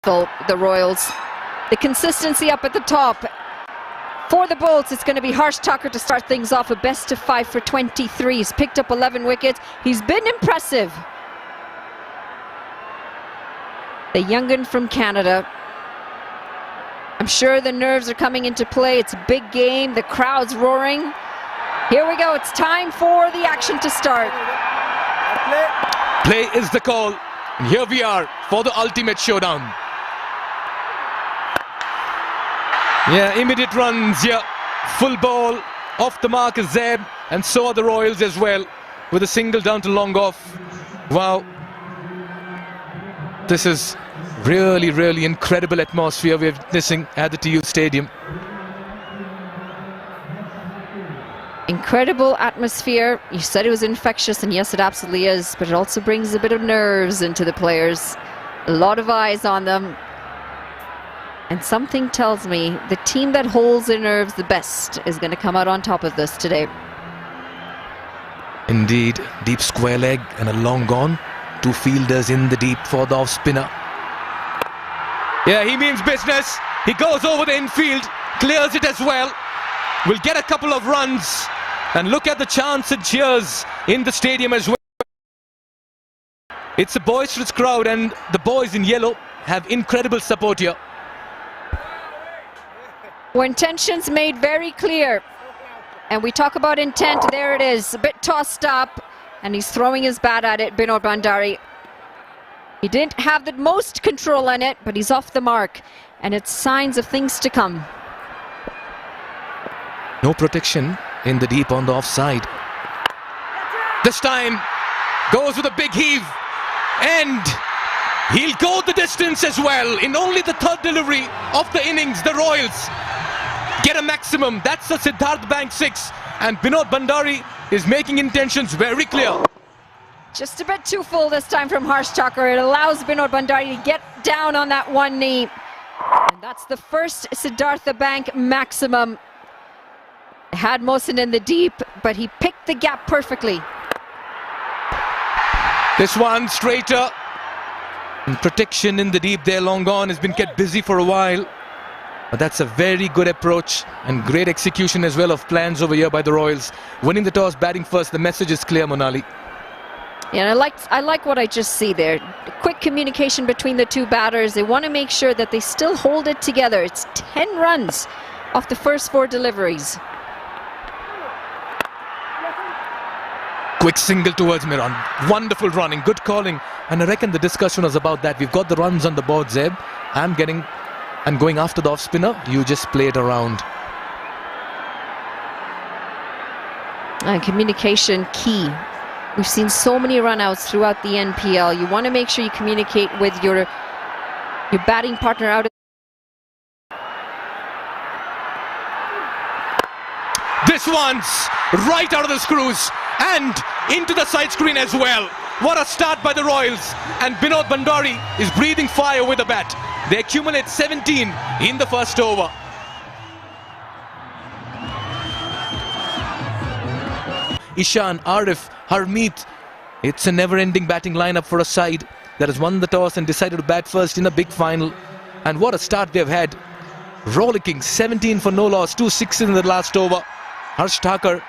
The Royals. The consistency up at the top. For the Bolts, it's going to be Harsh Thakur to start things off, a best of 5 for 23. He's picked up 11 wickets. He's been impressive. The young'un from Canada. I'm sure the nerves are coming into play. It's a big game. The crowd's roaring. Here we go. It's time for the action to start. Play is the call. And here we are for the ultimate showdown. Yeah, immediate runs here. Full ball. Off the mark is Zeb. And so are the Royals as well. With a single down to long off. Wow. This is really, really incredible atmosphere we're witnessing at the TU Stadium. Incredible atmosphere. You said it was infectious, and yes, it absolutely is. But it also brings a bit of nerves into the players. A lot of eyes on them. And something tells me the team that holds their nerves the best is going to come out on top of this today. Indeed, deep square leg and a long gone. Two fielders in the deep for the off spinner. Yeah, he means business. He goes over the infield, clears it as well. Will get a couple of runs. And look at the chants and cheers in the stadium as well. It's a boisterous crowd, and the boys in yellow have incredible support here. Intentions made very clear. And we talk about intent. There it is. A bit tossed up. And he's throwing his bat at it, Binod Bhandari. He didn't have the most control on it, but he's off the mark. And it's signs of things to come. No protection in the deep on the offside. This time goes with a big heave. And he'll go the distance as well. In only the third delivery of the innings, the Royals get a maximum. That's a Siddharth Bank 6. And Binod Bhandari is making intentions very clear. Just a bit too full this time from Harsh Thakur. It allows Binod Bhandari to get down on that one knee. And that's the first Siddhartha Bank maximum. Had Mohsin in the deep, but he picked the gap perfectly. This one straighter. And protection in the deep there, long gone, has been kept busy for a while. But that's a very good approach and great execution as well of plans over here by the Royals. Winning the toss, batting first, the message is clear, Monali. Yeah, and I like what I just see there. Quick communication between the two batters. They want to make sure that they still hold it together. It's 10 runs off the first 4 deliveries. Quick single towards Miran. Wonderful running, good calling. And I reckon the discussion was about that. We've got the runs on the board, Zeb. I'm going after the off spinner. You just play it around. And communication key. We've seen so many run-outs throughout the NPL. You want to make sure you communicate with your batting partner out. This one's right out of the screws and into the side screen as well. What a start by the Royals. And Binod Bhandari is breathing fire with the bat. They accumulate 17 in the first over. Ishan, Arif, Harmeet. It's a never-ending batting lineup for a side that has won the toss and decided to bat first in a big final. And what a start they've had. Rollicking, 17 for no loss, 2 sixes in the last over. Harsh Thakur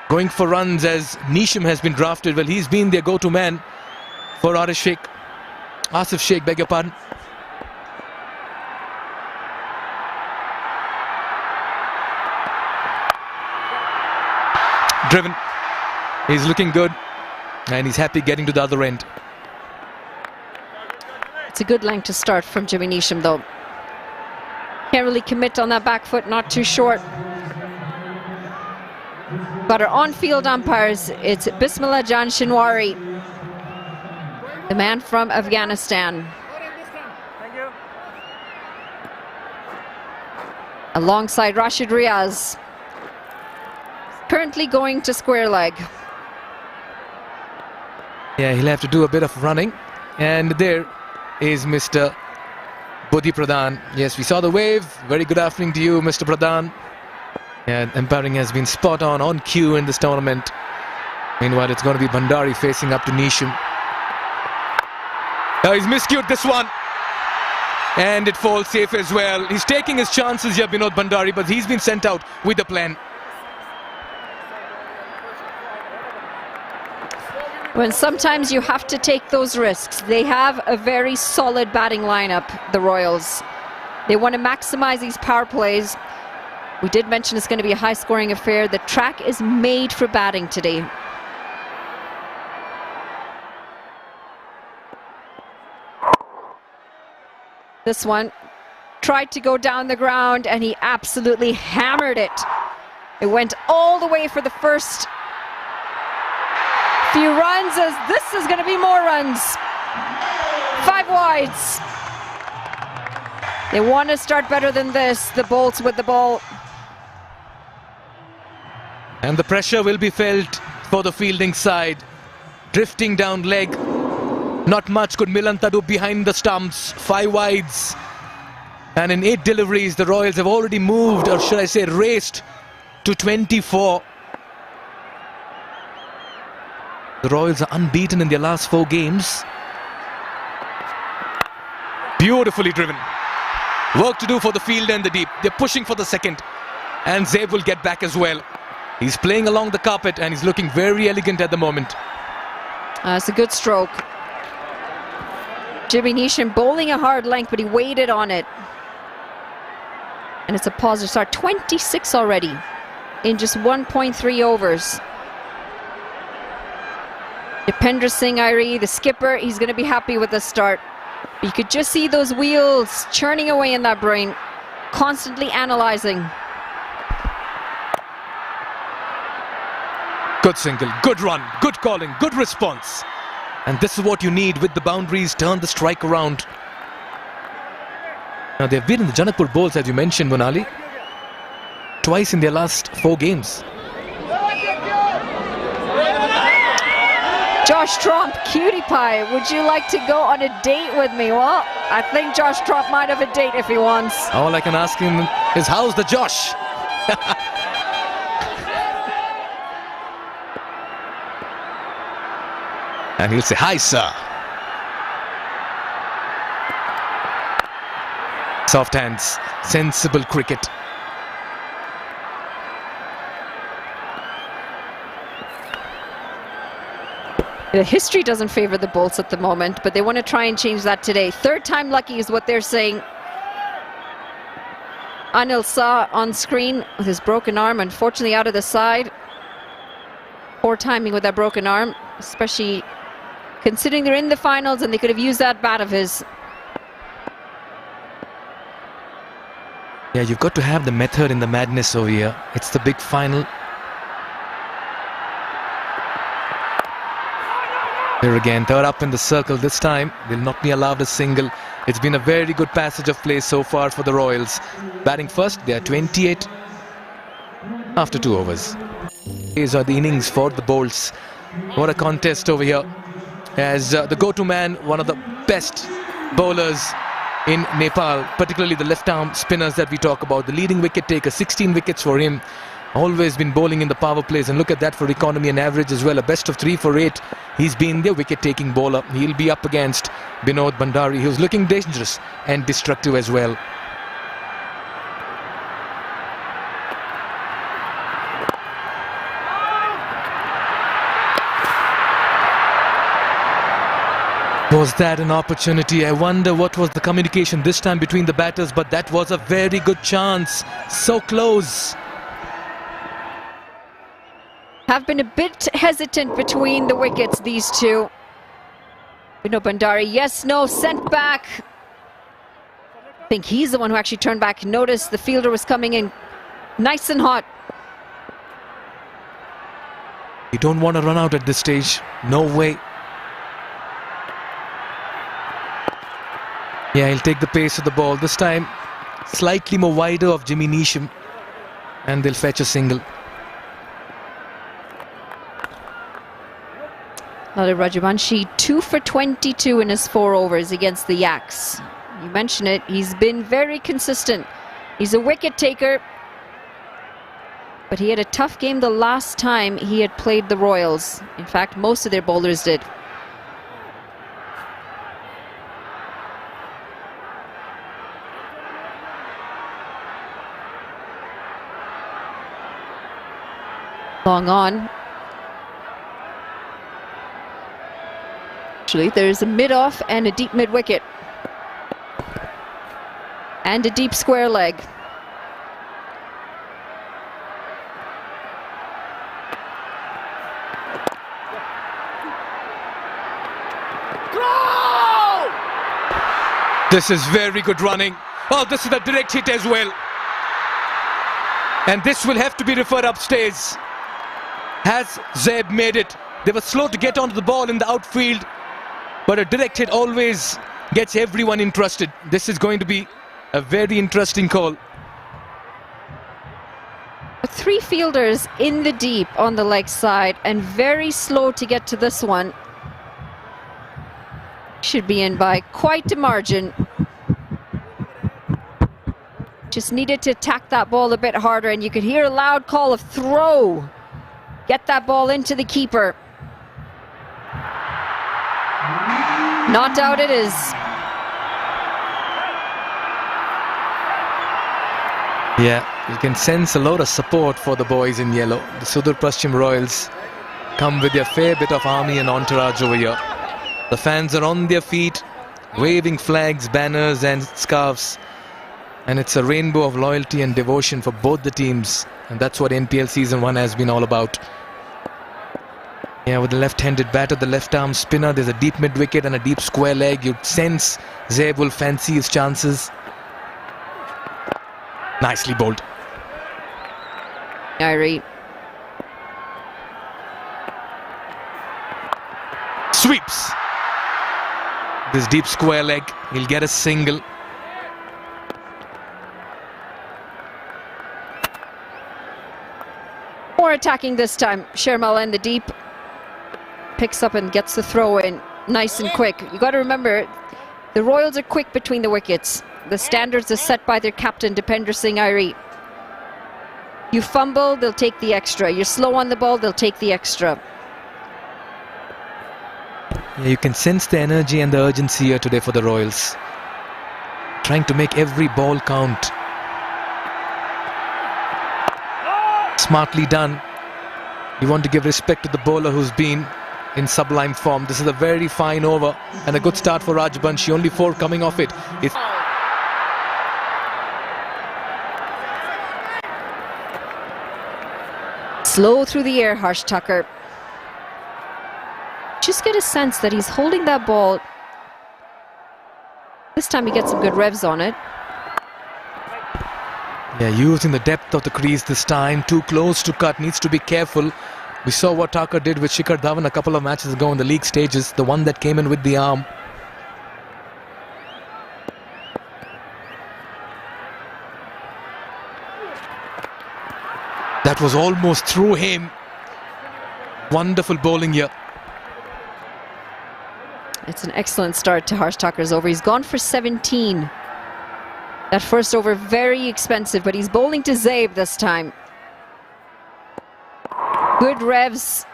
going for runs as Nisham has been drafted. Well, he's been their go-to man for Asif Sheikh, beg your pardon. Driven. He's looking good. And he's happy getting to the other end. It's a good length to start from Jimmy Nisham, though. Can't really commit on that back foot, not too short. But our on-field umpires, it's Bismillah Jan Shinwari, the man from Afghanistan. Alongside Rashid Riaz, currently going to square leg. Yeah, he'll have to do a bit of running. And there is Mr. Buddhi Pradhan. Yes, we saw the wave. Very good afternoon to you, Mr. Pradhan. Yeah, umpiring has been spot on cue in this tournament. Meanwhile, it's going to be Bhandari facing up to Nisham. He's miscued this one. And it falls safe as well. He's taking his chances here, Binod Bhandari, but he's been sent out with a plan. When sometimes you have to take those risks. They have a very solid batting lineup, the Royals. They want to maximize these power plays. We did mention it's going to be a high-scoring affair. The track is made for batting today. This one tried to go down the ground and he absolutely hammered it. It went all the way for the first few runs, as this is going to be more runs. 5 wides. They want to start better than this, the Bolts with the ball. And the pressure will be felt for the fielding side. Drifting down leg. Not much could Milanta do behind the stumps. 5 wides. And in 8 deliveries, the Royals have already moved, or should I say raced, to 24. The Royals are unbeaten in their last 4 games. Beautifully driven. Work to do for the field and the deep. They're pushing for the second. And Zeb will get back as well. He's playing along the carpet and he's looking very elegant at the moment. It's a good stroke. Jimmy Neesham bowling a hard length, but he waited on it. And it's a positive start. 26 already in just 1.3 overs. Dipendra Singh Airi, the skipper, he's going to be happy with the start. You could just see those wheels churning away in that brain, constantly analysing. Good single, good run, good calling, good response. And this is what you need with the boundaries, turn the strike around. Now they've been in the Janakpur Bowls, as you mentioned, Monali, twice in their last 4 games. Josh Tromp, cutie pie, would you like to go on a date with me? Well, I think Josh Tromp might have a date if he wants. All I can ask him is, how's the Josh? And he'll say, hi, sir. Soft hands, sensible cricket. The history doesn't favour the Bolts at the moment, but they want to try and change that today. 3rd time lucky is what they're saying. Anil Shah on screen with his broken arm, unfortunately out of the side. Poor timing with that broken arm, especially considering they're in the finals and they could have used that bat of his. Yeah, you've got to have the method in the madness over here. It's the big final. Here again, 3rd up in the circle this time. They'll not be allowed a single. It's been a very good passage of play so far for the Royals. Batting first, they are 28 after 2 overs. These are the innings for the Bolts. What a contest over here. As the go-to man, one of the best bowlers in Nepal, particularly the left-arm spinners that we talk about. The leading wicket taker, 16 wickets for him. Always been bowling in the power plays, and look at that for economy and average as well. A best of 3 for 8. He's been their wicket-taking bowler. He'll be up against Binod Bhandari, who's looking dangerous and destructive as well. Was that an opportunity? I wonder what was the communication this time between the batters, but that was a very good chance. So close. Have been a bit hesitant between the wickets, these two. Binod Bhandari, yes, no, sent back. I think he's the one who actually turned back. Noticed the fielder was coming in nice and hot. You don't want to run out at this stage. No way. Yeah, he'll take the pace of the ball. This time, slightly more wider of Jimmy Neesham. And they'll fetch a single. Lalit Rajvanshi, 2 for 22 in his 4 overs against the Yaks. You mentioned it, he's been very consistent. He's a wicket taker, but he had a tough game the last time he had played the Royals. In fact, most of their bowlers did. Long on. Actually, there's a mid-off and a deep mid-wicket. And a deep square leg. This is very good running. Oh, this is a direct hit as well. And this will have to be referred upstairs. Has Zeb made it? They were slow to get onto the ball in the outfield, but a direct hit always gets everyone interested. This is going to be a very interesting call. 3 fielders in the deep on the leg side and very slow to get to this one. Should be in by quite a margin. Just needed to attack that ball a bit harder, and you could hear a loud call of throw. Get that ball into the keeper. Not out it is. Yeah, you can sense a lot of support for the boys in yellow. The Sudurpachhim Royals come with a fair bit of army and entourage over here. The fans are on their feet, waving flags, banners and scarves. And it's a rainbow of loyalty and devotion for both the teams. And that's what NPL Season 1 has been all about. Yeah, with the left-handed batter, the left-arm spinner, there's a deep mid-wicket and a deep square leg. You'd sense Zeb will fancy his chances. Nicely bowled. Irie. Sweeps. This deep square leg, he'll get a single. More attacking this time. Shermal in the deep. Picks up and gets the throw in nice and quick. You got to remember, the Royals are quick between the wickets. The standards are set by their captain, Dipender Singh Irie. You fumble, they'll take the extra. You're slow on the ball, they'll take the extra. Yeah, you can sense the energy and the urgency here today for the Royals. Trying to make every ball count. Smartly done. You want to give respect to the bowler who's been in sublime form. This is a very fine over and a good start for Rajbanshi. Only 4 coming off it. Slow through the air, Harsh Tucker. Just get a sense that he's holding that ball. This time he gets some good revs on it. Yeah, using the depth of the crease this time. Too close to cut. Needs to be careful. We saw what Tucker did with Shikhar Dhawan a couple of matches ago in the league stages. The one that came in with the arm. That was almost through him. Wonderful bowling here. It's an excellent start to Harsh Tucker's over. He's gone for 17. That first over, very expensive, but he's bowling to Zeb this time. Good revs.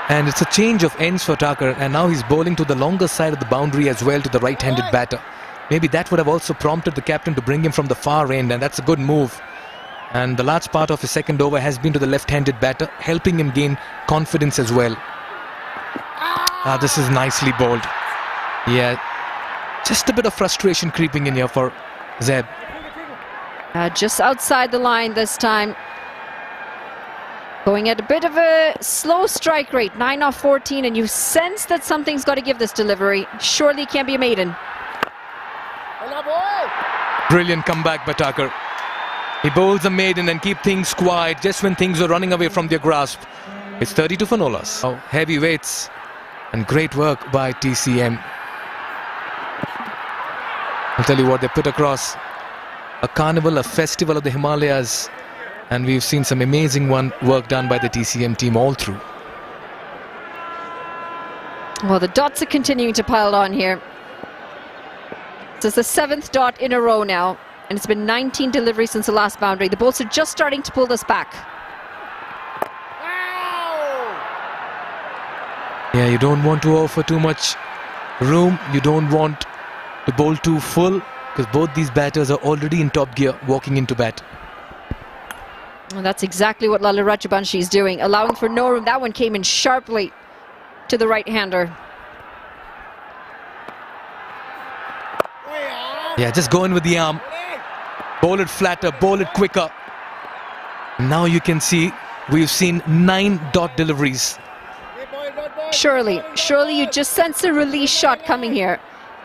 And it's a change of ends for Tucker, and now he's bowling to the longer side of the boundary as well, to the right-handed batter. Maybe that would have also prompted the captain to bring him from the far end, and that's a good move. And the large part of his second over has been to the left-handed batter, helping him gain confidence as well. This is nicely bowled. Yeah, just a bit of frustration creeping in here for Zeb. Just outside the line this time. Going at a bit of a slow strike rate, 9 off 14, and you sense that something's got to give this delivery. Surely can't be a maiden. Brilliant comeback by Tucker. He bowls a maiden and keep things quiet just when things are running away from their grasp. It's 32 for Nolas. Oh, heavy weights and great work by TCM. I'll tell you what, they put across a carnival, a festival of the Himalayas, and we've seen some amazing work done by the TCM team all through. Well, the dots are continuing to pile on here. So it's the 7th dot in a row now, and it's been 19 deliveries since the last boundary. The Bolts are just starting to pull this back. Yeah, you don't want to offer too much room. You don't want to bowl too full, because both these batters are already in top gear walking into bat. And that's exactly what Lala Rajbanshi is doing, allowing for no room. That one came in sharply to the right-hander. Yeah, just go in with the arm. Bowl it flatter, bowl it quicker. Now you can see we've seen 9 dot deliveries. Surely you just sense a release shot coming here.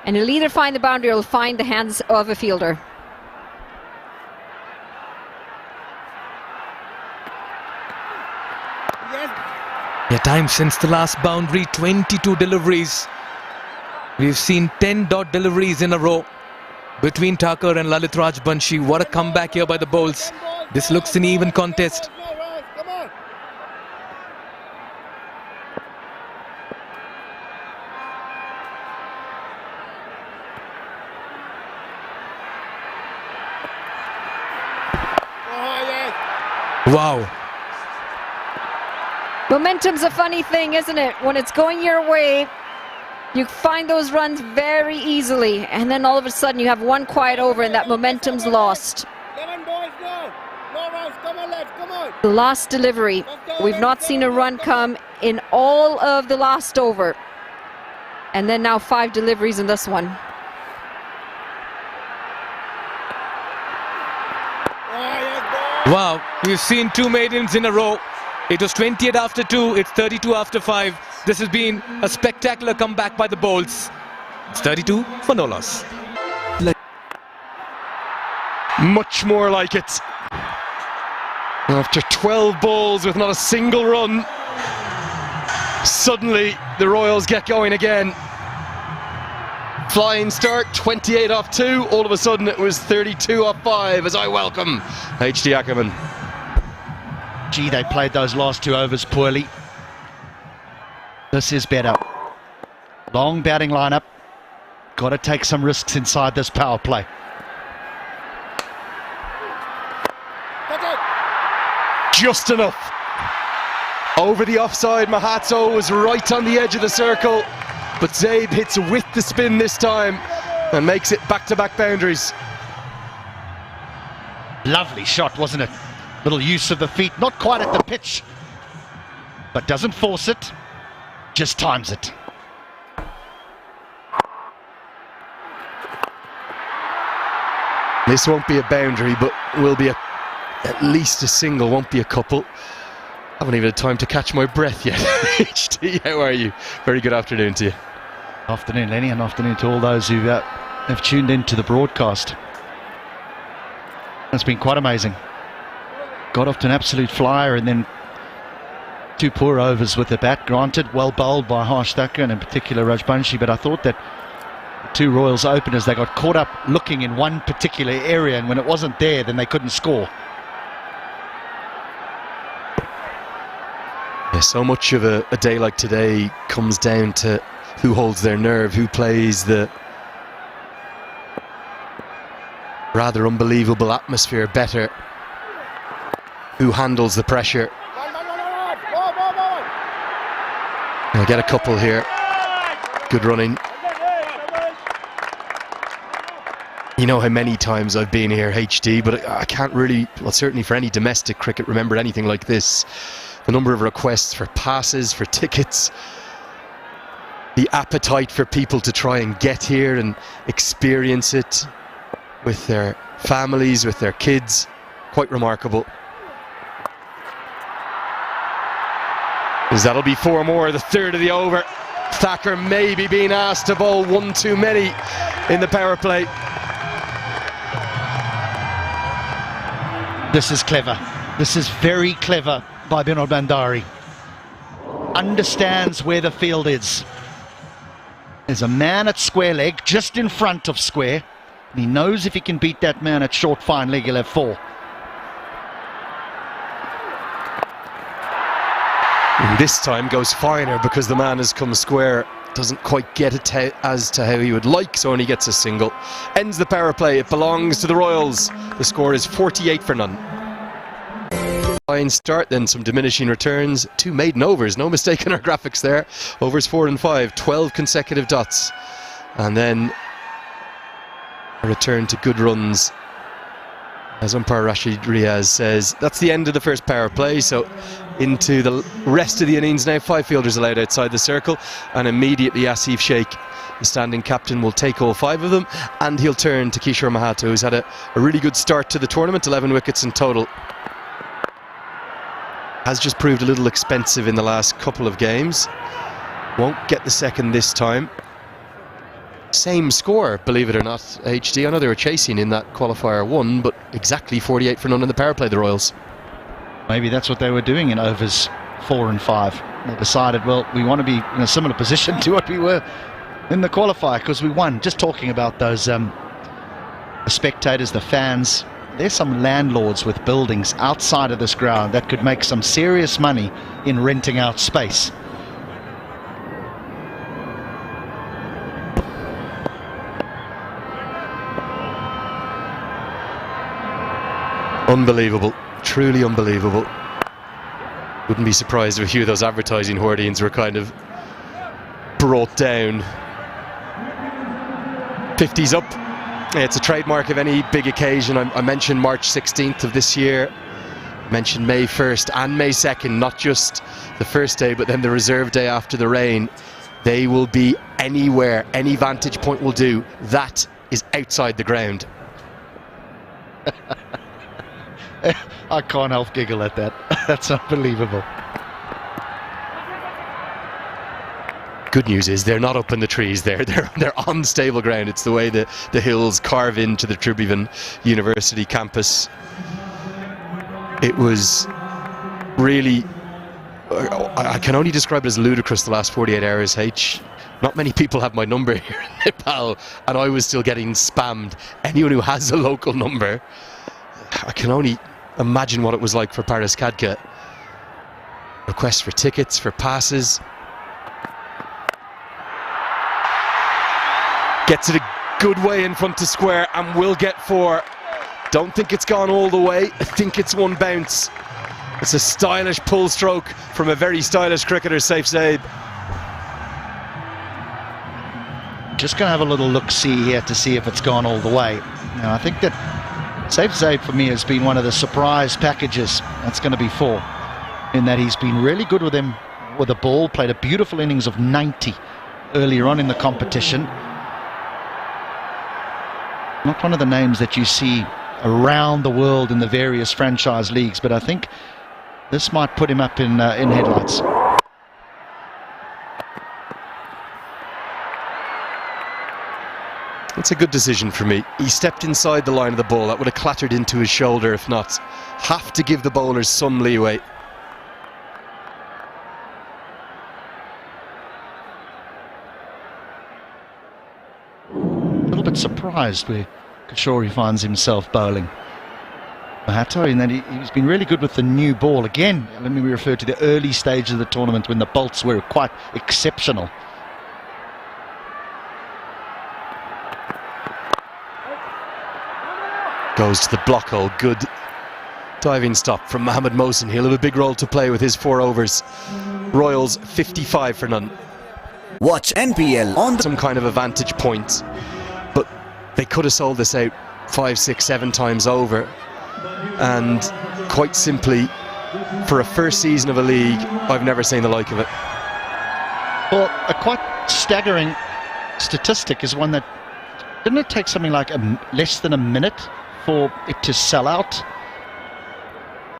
And he'll either find the boundary or he'll find the hands of a fielder. Yeah, time since the last boundary, 22 deliveries. We've seen 10 dot deliveries in a row between Thakur and Lalit Rajbanshi. What a comeback here by the bowls. This looks an even contest. Wow. Momentum's a funny thing, isn't it? When it's going your way, you find those runs very easily, and then all of a sudden you have one quiet over and that momentum's lost. The last delivery, we've not seen a run come in all of the last over. And then now 5 deliveries in this one. Wow, we've seen 2 maidens in a row. It was 28 after 2, it's 32 after 5. This has been a spectacular comeback by the bowls. It's 32 for no loss. Much more like it. After 12 balls with not a single run, suddenly the Royals get going again. Flying start, 28 off 2. All of a sudden it was 32 off 5 as I welcome HD Ackerman. Gee, they played those last 2 overs poorly. This is better. Long batting lineup. Got to take some risks inside this power play. Just enough. Over the offside, Mahatso was right on the edge of the circle, but Zabe hits with the spin this time and makes it back-to-back boundaries. Lovely shot, wasn't it? Little use of the feet, not quite at the pitch, but doesn't force it, just times it. This won't be a boundary, but will be at least a single, won't be a couple. Haven't even had time to catch my breath yet. HT, how are you? Very good afternoon to you. Afternoon, Lenny, and afternoon to all those who have tuned into the broadcast. It's been quite amazing. Got off to an absolute flyer and then 2 poor overs with the bat. Granted, well bowled by Harsh Thakur and in particular Rajbanshi, but I thought that the 2 Royals openers, they got caught up looking in one particular area, and when it wasn't there, then they couldn't score. Yeah, so much of a day like today comes down to who holds their nerve, who plays the rather unbelievable atmosphere better, who handles the pressure. I'll get a couple here. Good running. You know how many times I've been here, HD, but I can't really, well, certainly for any domestic cricket, remember anything like this. The number of requests for passes, for tickets, the appetite for people to try and get here and experience it with their families, with their kids. Quite remarkable. As that'll be 4 more, the 3rd of the over. Thakur maybe being asked to bowl 1 too many in the power play. This is clever. This is very clever by Binod Bandari. Understands where the field is. There's a man at square leg, just in front of square. And he knows if he can beat that man at short fine leg, he'll have 4. And this time goes finer because the man has come square. Doesn't quite get it as to how he would like, so only gets a single. Ends the power play. It belongs to the Royals. The score is 48 for none. Fine start, then some diminishing returns. 2 maiden overs, no mistake in our graphics there. Overs 4 and 5, 12 consecutive dots. And then a return to good runs. As umpire Rashid Riaz says, that's the end of the first power play, so into the rest of the innings now. 5 fielders allowed outside the circle, and immediately Asif Sheikh, the standing captain, will take all 5 of them, and he'll turn to Kishore Mahato, who's had a really good start to the tournament, 11 wickets in total. Has just proved a little expensive in the last couple of games. Won't get the second this time. Same score, believe it or not, HD. I know they were chasing in that qualifier 1, but exactly 48 for none in the power play, the Royals. Maybe that's what they were doing in overs 4 and 5. They decided, well, we want to be in a similar position to what we were in the qualifier because we won. Just talking about those the spectators, the fans. There's some landlords with buildings outside of this ground that could make some serious money in renting out space. Unbelievable, truly unbelievable. Wouldn't be surprised if a few of those advertising hoardings were kind of brought down. 50's up. It's a trademark of any big occasion. I mentioned March 16th of this year. I mentioned May 1st and May 2nd, not just the first day, but then the reserve day after the rain. They will be anywhere, any vantage point will do. That is outside the ground. I can't help giggle at that. That's unbelievable. Good news is they're not up in the trees there. They're on stable ground. It's the way the hills carve into the Tribhuvan University campus. It was really, I can only describe it as ludicrous the last 48 hours, H. Not many people have my number here in Nepal, and I was still getting spammed. Anyone who has a local number, I can only imagine what it was like for Paris Kadka. Requests for tickets, for passes. Gets it a good way in front to square and will get 4. Don't think it's gone all the way. I think it's one bounce. It's a stylish pull stroke from a very stylish cricketer, Saif Zaid. Just going to have a little look-see here to see if it's gone all the way. Now, I think that Saif Zaid for me has been one of the surprise packages. That's going to be 4. In that he's been really good with him with the ball, played a beautiful innings of 90 earlier on in the competition. Not one of the names that you see around the world in the various franchise leagues, but I think this might put him up in headlights. It's a good decision for me. He stepped inside the line of the ball. That would have clattered into his shoulder if not. Have to give the bowlers some leeway. A little bit surprised where Kishore finds himself bowling. Mahato, and then he's been really good with the new ball. Again, let me refer to the early stage of the tournament when the bolts were quite exceptional. Goes to the block hole. Good diving stop from Mohamed Mohsin. He'll have a big role to play with his 4 overs. Royals 55 for none. Watch NPL on some kind of a vantage point, but they could have sold this out 5, 6, 7 times over, and quite simply, for a first season of a league, I've never seen the like of it. Well, a quite staggering statistic is one that, didn't it take something like less than a minute for it to sell out?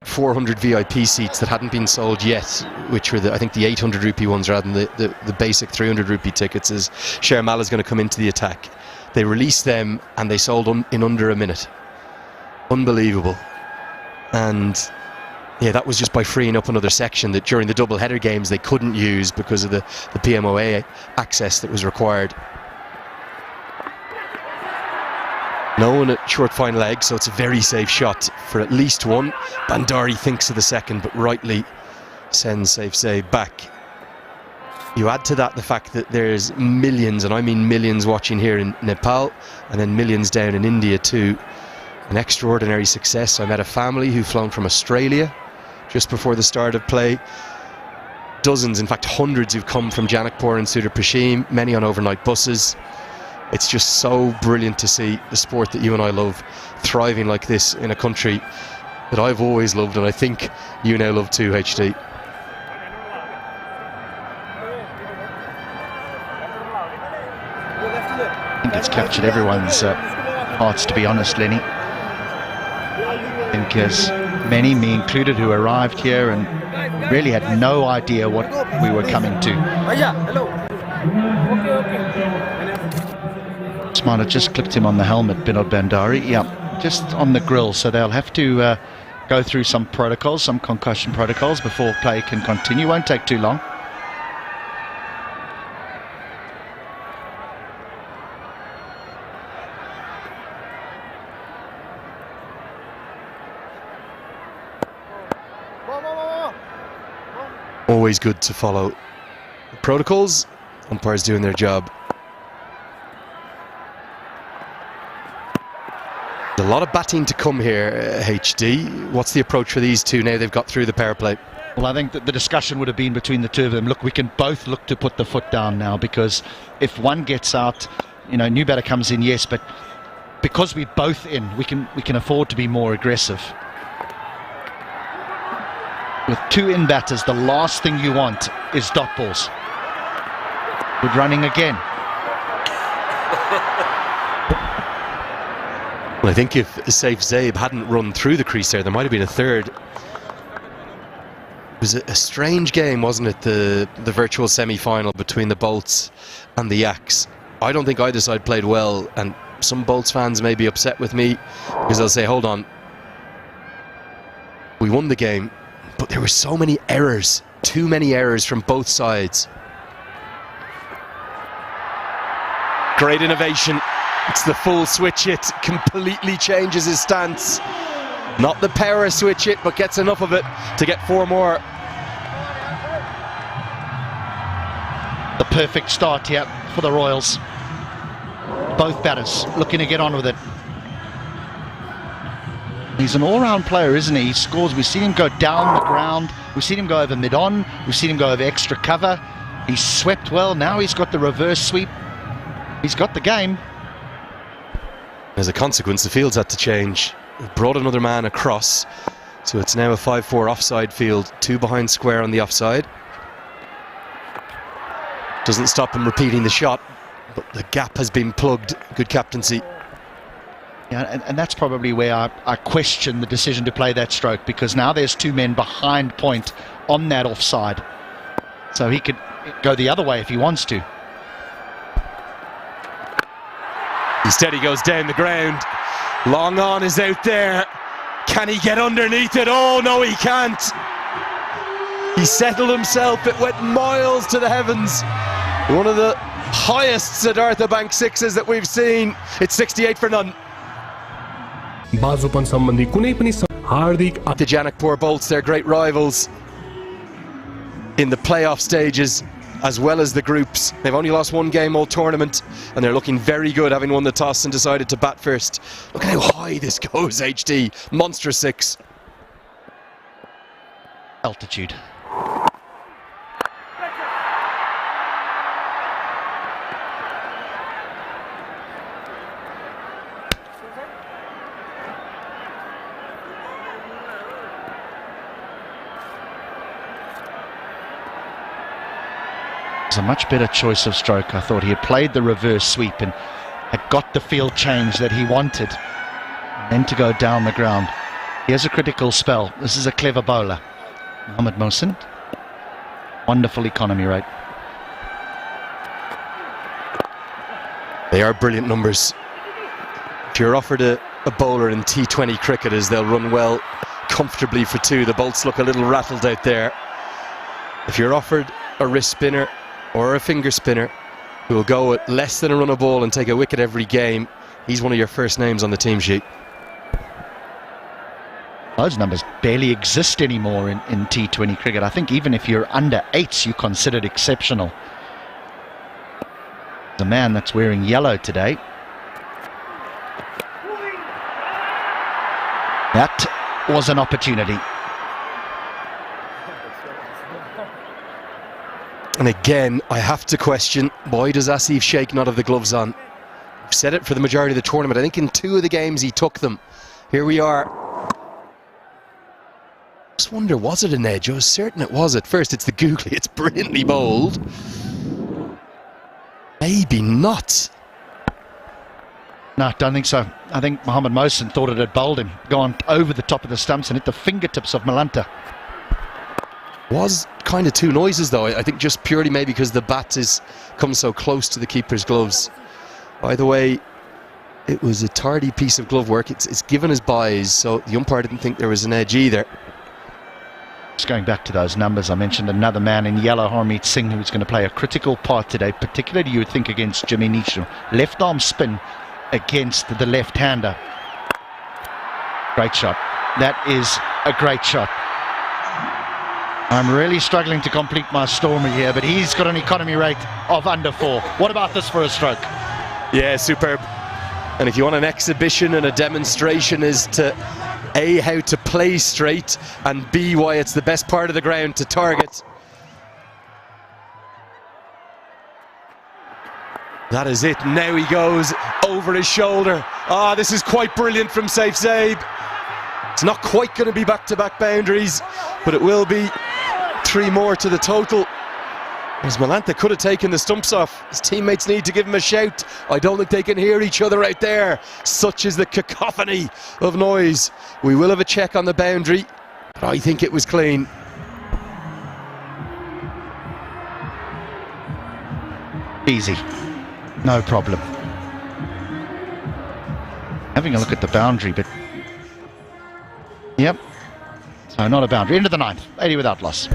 400 VIP seats that hadn't been sold yet, which were I think the 800 rupee ones rather than the basic 300 rupee tickets, as Shermal is going to come into the attack. They released them and they sold in under a minute. Unbelievable. And yeah, that was just by freeing up another section that during the double header games they couldn't use because of the PMOA access that was required. No one at short fine leg, so it's a very safe shot for at least 1. Bandari thinks of the second, but rightly sends Saif Zaid back. You add to that the fact that there's millions, and I mean millions, watching here in Nepal, and then millions down in India too. An extraordinary success. I met a family who've flown from Australia just before the start of play. Dozens, in fact hundreds, who've come from Janakpur and Sudurpachhim, many on overnight buses. It's just so brilliant to see the sport that you and I love thriving like this in a country that I've always loved, and I think you now love too, HD. I think it's captured everyone's hearts, to be honest, Lenny. I think as many, me included, who arrived here and really had no idea what we were coming to. Smart had just clipped him on the helmet, Binod Bandari. Yeah, just on the grill, so they'll have to go through some protocols, some concussion protocols before play can continue. Won't take too long. Always good to follow the protocols. Umpires doing their job. A lot of batting to come here, HD. What's the approach for these two now they've got through the power play? Well, I think that the discussion would have been between the two of them. Look, we can both look to put the foot down now, because if one gets out, you know, new batter comes in, yes, but because we're both in, we can afford to be more aggressive. With two in batters, the last thing you want is dot balls. Good running again. Well, I think if Saif Zaib hadn't run through the crease there might have been a third. It was a strange game, wasn't it? The virtual semi-final between the Bolts and the Yaks. I don't think either side played well, and some Bolts fans may be upset with me because they'll say, hold on, we won the game, but there were so many errors, too many errors from both sides. Great innovation. It's the full switch hit, completely changes his stance. Not the power switch hit, but gets enough of it to get 4 more. The perfect start here for the Royals. Both batters looking to get on with it. He's an all-round player, isn't he? He scores. We've seen him go down the ground. We've seen him go over mid-on. We've seen him go over extra cover. He's swept well. Now he's got the reverse sweep. He's got the game. As a consequence, the field's had to change. We've brought another man across, so it's now a 5-4 offside field. 2 behind square on the offside. Doesn't stop him repeating the shot, but the gap has been plugged. Good captaincy. Yeah, and that's probably where I question the decision to play that stroke, because now there's 2 men behind point on that offside. So he could go the other way if he wants to. Instead he goes down the ground. Long on is out there. Can he get underneath it? Oh no, he can't. He settled himself. It went miles to the heavens. One of the highest Siddhartha Bank sixes that we've seen. It's 68 for none. The Janakpur Bolts, they're great rivals in the playoff stages as well as the groups. They've only lost 1 game all tournament, and they're looking very good, having won the toss and decided to bat first. Look at how high this goes, HD. Monstrous 6. Altitude. A much better choice of stroke. I thought he had played the reverse sweep and had got the field change that he wanted, and then to go down the ground. He has a critical spell. This is a clever bowler, Mohamed Mohsin. Wonderful economy rate. They are brilliant numbers. If you're offered a bowler in T20 cricket, as they'll run well comfortably for 2. The Bolts look a little rattled out there. If you're offered a wrist spinner or a finger spinner who will go at less than a run a ball and take a wicket every game, he's one of your first names on the team sheet. Those numbers barely exist anymore in T20 cricket. I think even if you're under 8s, you're considered exceptional. The man that's wearing yellow today. That was an opportunity. And again, I have to question, why does Asif Sheikh not have the gloves on? said it for the majority of the tournament. I think in 2 of the games he took them. Here we are. Just wonder, was it an edge? I was certain it was at first. It's the googly. It's brilliantly bowled. Maybe not. No, I don't think so. I think Mohammed Mohsin thought it had bowled him, gone over the top of the stumps and hit the fingertips of Malanta. Was kind of 2 noises though. I think just purely maybe because the bat is come so close to the keeper's gloves. By the way, it was a tardy piece of glove work. It's given as byes, so the umpire didn't think there was an edge either. Just going back to those numbers, I mentioned another man in yellow, Harmeet Singh, who's going to play a critical part today, particularly you would think against Jimmy Neesham. Left arm spin against the left-hander. Great shot. That is a great shot. I'm really struggling to complete my Stormy here, but he's got an economy rate of under 4. What about this for a stroke? Yeah, superb. And if you want an exhibition and a demonstration as to A, how to play straight, and B, why it's the best part of the ground to target, that is it. Now he goes over his shoulder. Ah, this is quite brilliant from Saif Zaib. It's not quite going to be back-to-back boundaries, but it will be 3 more to the total. As Malanta could have taken the stumps off. His teammates need to give him a shout. I don't think they can hear each other out there. Such is the cacophony of noise. We will have a check on the boundary, but I think it was clean. Easy. No problem. Having a look at the boundary, but... Yep. So not a boundary. Into the 9th. 80 without loss.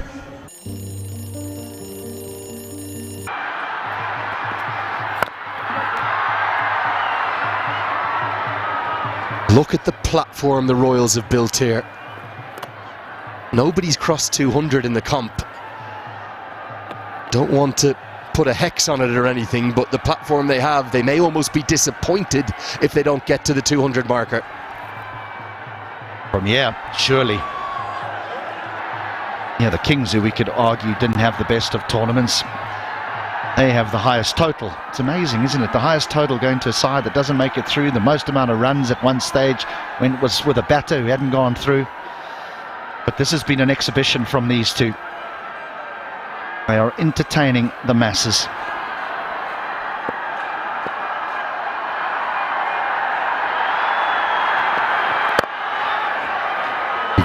Look at the platform the Royals have built here. Nobody's crossed 200 in the comp. Don't want to put a hex on it or anything, but the platform they have, they may almost be disappointed if they don't get to the 200 marker. From surely. Yeah, the Kings, who we could argue didn't have the best of tournaments, they have the highest total. It's amazing, isn't it? The highest total going to a side that doesn't make it through, the most amount of runs at one stage when it was with a batter who hadn't gone through. But this has been an exhibition from these two. They are entertaining the masses.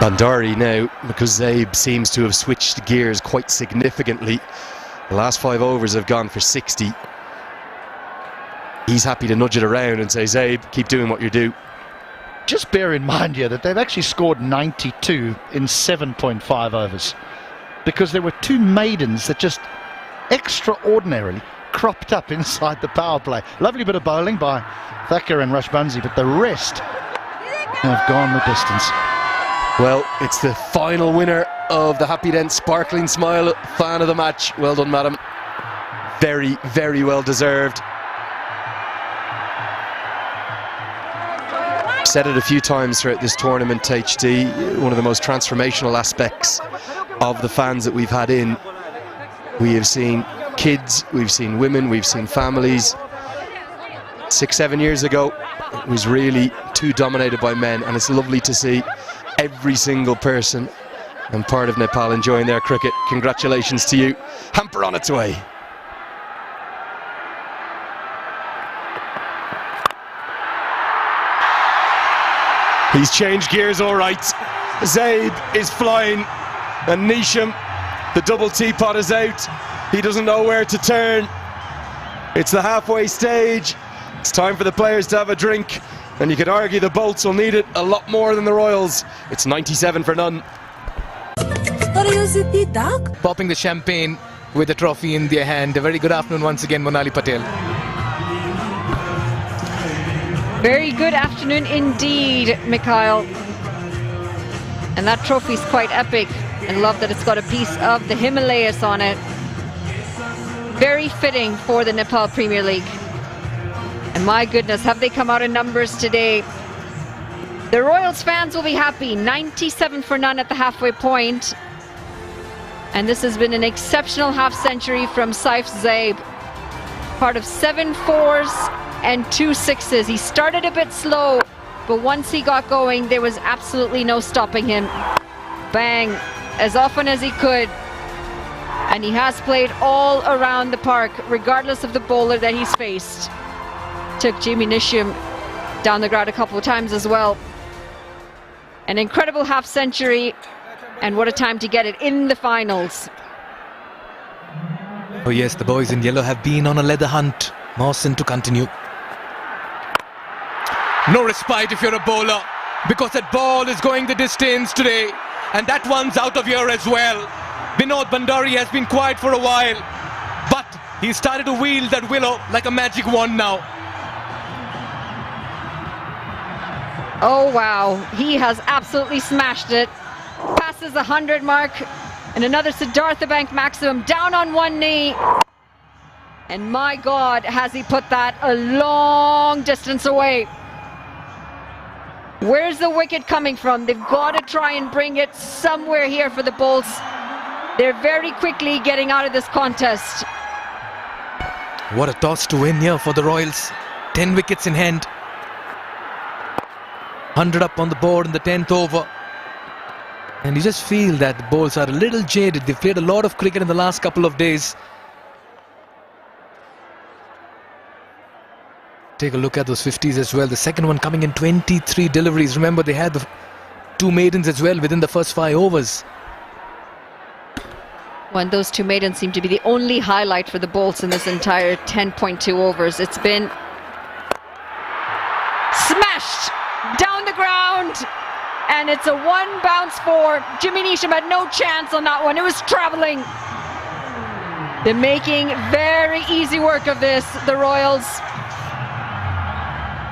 Bandari now, because Zaib seems to have switched gears quite significantly. The last 5 overs have gone for 60. He's happy to nudge it around and say, Zaib, keep doing what you do. Just bear in mind here that they've actually scored 92 in 7.5 overs. Because there were 2 maidens that just extraordinarily cropped up inside the power play. Lovely bit of bowling by Thacker and Rashbansi, but the rest have gone the distance. Well, it's the final winner of the Happy Dent Sparkling Smile fan of the match. Well done, madam. Very, very well deserved. Said it a few times throughout this tournament, HT, one of the most transformational aspects of the fans that we've had in. We have seen kids, we've seen women, we've seen families. 6-7 years ago, it was really too dominated by men, and it's lovely to see every single person and part of Nepal enjoying their cricket. Congratulations to you. Hamper on its way. He's changed gears all right. Zaib is flying, and Neesham, the double teapot is out. He doesn't know where to turn. It's the halfway stage. It's time for the players to have a drink, and you could argue the Bolts will need it a lot more than the Royals. It's 97 for none. Popping the champagne with the trophy in their hand. A very good afternoon once again, Monali Patel. Very good afternoon indeed, Mikhail. And that trophy's quite epic. And love that it's got a piece of the Himalayas on it. Very fitting for the Nepal Premier League. And my goodness, have they come out in numbers today. The Royals fans will be happy. 97 for none at the halfway point. And this has been an exceptional half century from Saif Zaib. Part of 7 fours and 2 sixes. He started a bit slow, but once he got going, there was absolutely no stopping him. Bang, as often as he could. And he has played all around the park, regardless of the bowler that he's faced. Took Jimmy Nisham down the ground a couple of times as well. An incredible half century, and what a time to get it in the finals. Oh yes, the boys in yellow have been on a leather hunt. Mawson to continue. No respite if you're a bowler, because that ball is going the distance today, and that one's out of here as well. Vinod Bhandari has been quiet for a while, but he started to wield that willow like a magic wand now. Oh wow, he has absolutely smashed it. Passes the 100 mark, and another Siddhartha Bank maximum, down on one knee. And my God, has he put that a long distance away. Where's the wicket coming from? They've got to try and bring it somewhere here for the Bulls. They're very quickly getting out of this contest. What a toss to win here for the Royals. 10 wickets in hand. 100 up on the board in the 10th over. And you just feel that the Bulls are a little jaded. They've played a lot of cricket in the last couple of days. Take a look at those 50s as well. The second one coming in 23 deliveries. Remember, they had the 2 maidens as well within the first 5 overs. When those 2 maidens seem to be the only highlight for the Bolts in this entire 10.2 overs. It's been smashed down the ground, and it's a 1 bounce 4. Jimmy Neesham had no chance on that one. It was traveling. They're making very easy work of this, the Royals.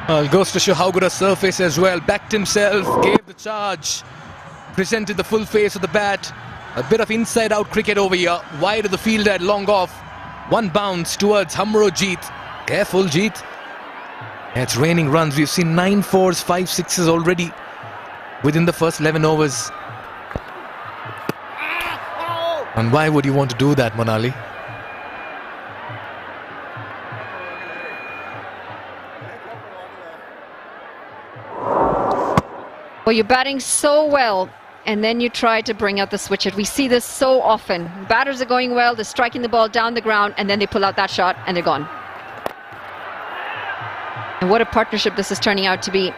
Well, goes to show how good a surface as well. Backed himself, gave the charge, presented the full face of the bat. A bit of inside-out cricket over here. Wide of the field at long off. 1 bounce towards Hamrojeet. Careful, Jeet. It's raining runs. We've seen 9 4s, 5 6s already within the first 11 overs. And why would you want to do that, Monali? Well, you're batting so well, and then you try to bring out the switch hit. We see this so often. Batters are going well, they're striking the ball down the ground, and then they pull out that shot and they're gone. And what a partnership this is turning out to be.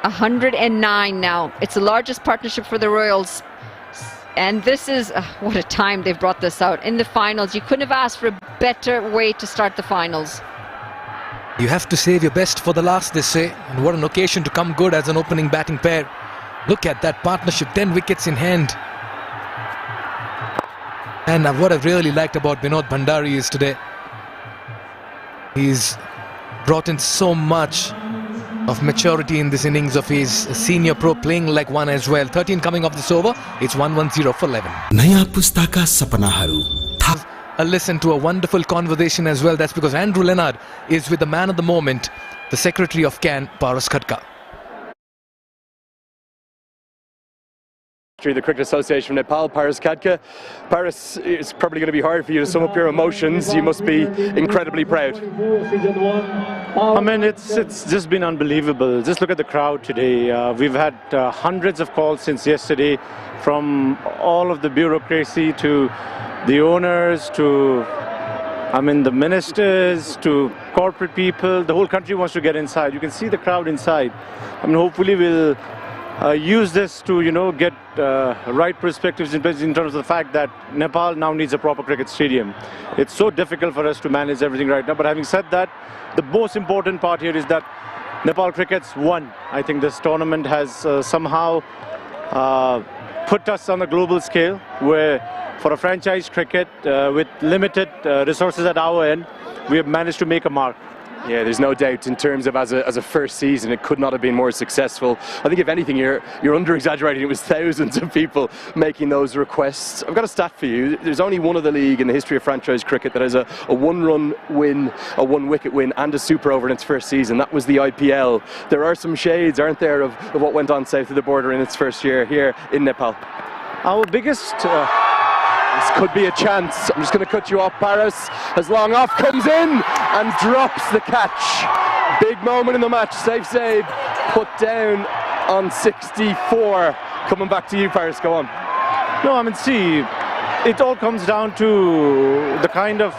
109 now. It's the largest partnership for the Royals. And this is, what a time they've brought this out. In the finals, you couldn't have asked for a better way to start the finals. You have to save your best for the last, they say. And what an occasion to come good as an opening batting pair. Look at that partnership, 10 wickets in hand. And what I've really liked about Vinod Bhandari is today, he's brought in so much of maturity in this innings of his senior pro, playing like one as well. 13 coming off this over. It's 110 for 11. नयाँ पुस्ताका सपनाहरू A listen to a wonderful conversation as well. That's because Andrew Leonard is with the man of the moment, the Secretary of CAN, Paras Khadka. The Cricket Association of Nepal, Paras Khadka. Paras, it's probably going to be hard for you to sum up your emotions. You must be incredibly proud. I mean, it's just been unbelievable. Just look at the crowd today. We've had hundreds of calls since yesterday, from all of the bureaucracy to the owners to, I mean, the ministers to corporate people. The whole country wants to get inside. You can see the crowd inside. I mean, hopefully we'll use this to, you know, get right perspectives in terms of the fact that Nepal now needs a proper cricket stadium. It's so difficult for us to manage everything right now. But having said that, the most important part here is that Nepal cricket's won. I think this tournament has somehow put us on a global scale, where for a franchise cricket with limited resources at our end, we have managed to make a mark. Yeah, there's no doubt in terms of as a first season, it could not have been more successful. I think if anything, you're under-exaggerating. It was thousands of people making those requests. I've got a stat for you. There's only one other league in the history of franchise cricket that has a 1-run win, a 1-wicket win and a super over in its first season. That was the IPL. There are some shades, aren't there, of what went on south of the border in its first year here in Nepal. Our biggest could be a chance. I'm just going to cut you off, Paris, as long off comes in and drops the catch. Big moment in the match. Safe save, put down on 64. Coming back to you, Paris, go on. No, I mean, see, it all comes down to the kind of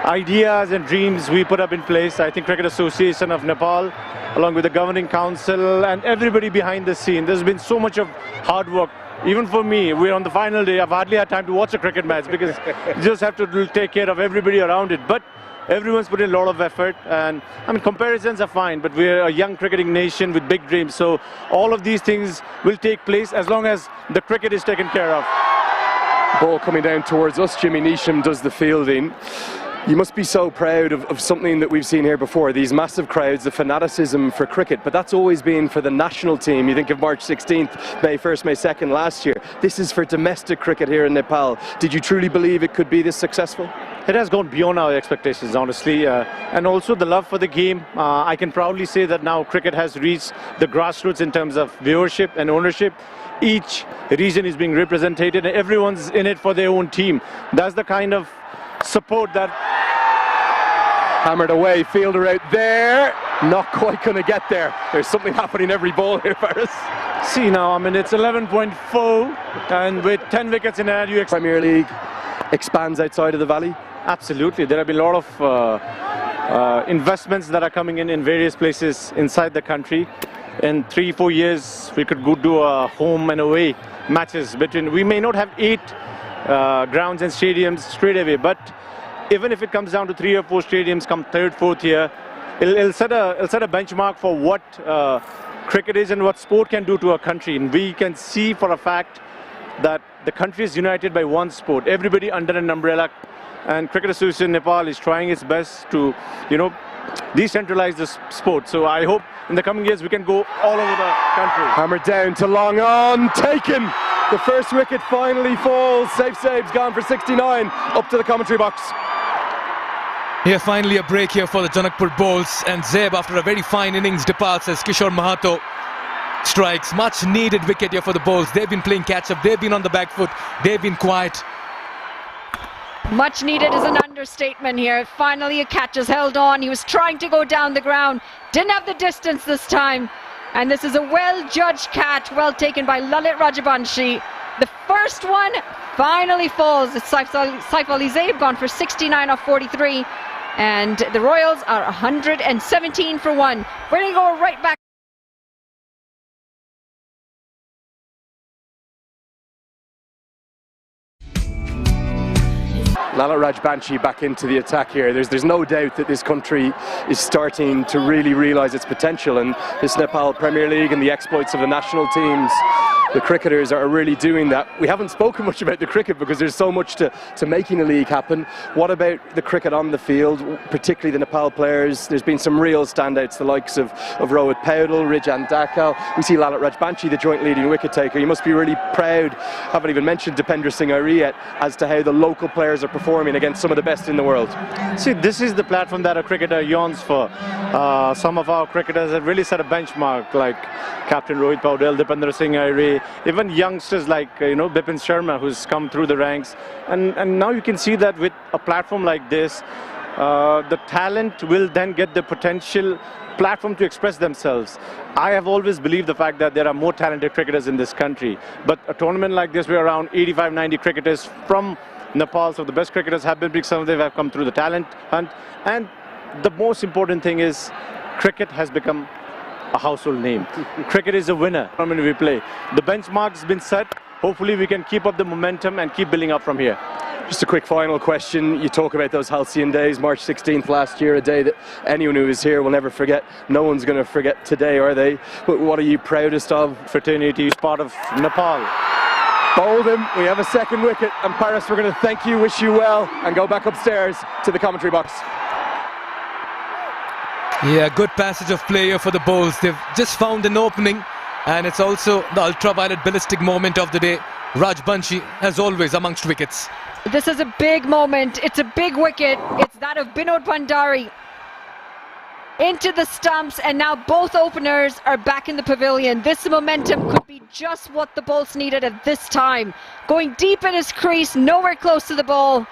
ideas and dreams we put up in place. I think Cricket Association of Nepal, along with the governing council and everybody behind the scene, there's been so much of hard work. Even for me, we're on the final day. I've hardly had time to watch a cricket match because you just have to take care of everybody around it. But everyone's put in a lot of effort, and I mean, comparisons are fine, but we're a young cricketing nation with big dreams. So all of these things will take place as long as the cricket is taken care of. Ball coming down towards us. Jimmy Neesham does the fielding. You must be so proud of something that we've seen here before, these massive crowds, the fanaticism for cricket, but that's always been for the national team. You think of March 16th, May 1st, May 2nd last year. This is for domestic cricket here in Nepal. Did you truly believe it could be this successful? It has gone beyond our expectations, honestly, and also the love for the game. I can proudly say that now cricket has reached the grassroots in terms of viewership and ownership. Each region is being represented and everyone's in it for their own team. That's the kind of support that... Hammered away, fielder out there, not quite going to get there. There's something happening every ball here, Paris. See now, I mean, it's 11.4 and with 10 wickets in hand, you Premier League expands outside of the valley? Absolutely. There have been a lot of investments that are coming in various places inside the country. In 3-4 years, we could go do a home and away matches between. We may not have 8 grounds and stadiums straight away, but even if it comes down to 3 or 4 stadiums come 3rd, 4th year, it'll set a benchmark for what cricket is and what sport can do to a country. And we can see for a fact that the country is united by one sport, everybody under an umbrella, and Cricket Association Nepal is trying its best to, decentralize the sport. So I hope in the coming years we can go all over the country. Hammered down to long on, taken. The first wicket finally falls. Safe save's gone for 69. Up to the commentary box. Yeah, finally a break here for the Janakpur bowls, and Zeb, after a very fine innings, departs as Kishore Mahato strikes. Much needed wicket here for the bowls. They've been playing catch up, they've been on the back foot, they've been quiet. Much needed is an understatement here. Finally a catch is held on. He was trying to go down the ground, didn't have the distance this time, and this is a well-judged catch, well taken by Lalit Rajbanshi. The first one finally falls. It's Saif Ali Zaid gone for 69 off 43, and the Royals are 117 for 1. We're going to go right back. Lalit Rajbanshi back into the attack here. There's no doubt that this country is starting to really realise its potential, and this Nepal Premier League and the exploits of the national teams, the cricketers are really doing that. We haven't spoken much about the cricket because there's so much to making a league happen. What about the cricket on the field, particularly the Nepal players? There's been some real standouts, the likes of Rohit Paudel, Rijan Dakal. We see Lalit Rajbanshi, the joint leading wicket taker. You must be really proud, haven't even mentioned Dipender Singh Airi yet, as to how the local players are performing against some of the best in the world. See, this is the platform that a cricketer yearns for. Some of our cricketers have really set a benchmark, like Captain Rohit Paudel, Dipender Singh Airi, even youngsters like Bipin Sharma, who's come through the ranks, and now you can see that with a platform like this, the talent will then get the potential platform to express themselves. I have always believed the fact that there are more talented cricketers in this country, but a tournament like this, we're around 85-90 cricketers from Nepal, so the best cricketers have been picked. Some of them have come through the talent hunt, and the most important thing is cricket has become a household name. Cricket is a winner from when we play. The benchmark's been set. Hopefully we can keep up the momentum and keep building up from here. Just a quick final question. You talk about those halcyon days, March 16th last year, a day that anyone who is here will never forget. No one's going to forget today, are they? What are you proudest of? Fraternity is part of Nepal. Bowled him. We have a second wicket, and Paris, we're going to thank you, wish you well, and go back upstairs to the commentary box. Yeah, good passage of play here for the bowls. They've just found an opening, and it's also the ultraviolet ballistic moment of the day. Rajbanshi, as always, amongst wickets. This is a big moment. It's a big wicket. It's that of Binod Bhandari. into the stumps, and now both openers are back in the pavilion. This momentum could be just what the Bolts needed at this time. Going deep in his crease, nowhere close to the ball,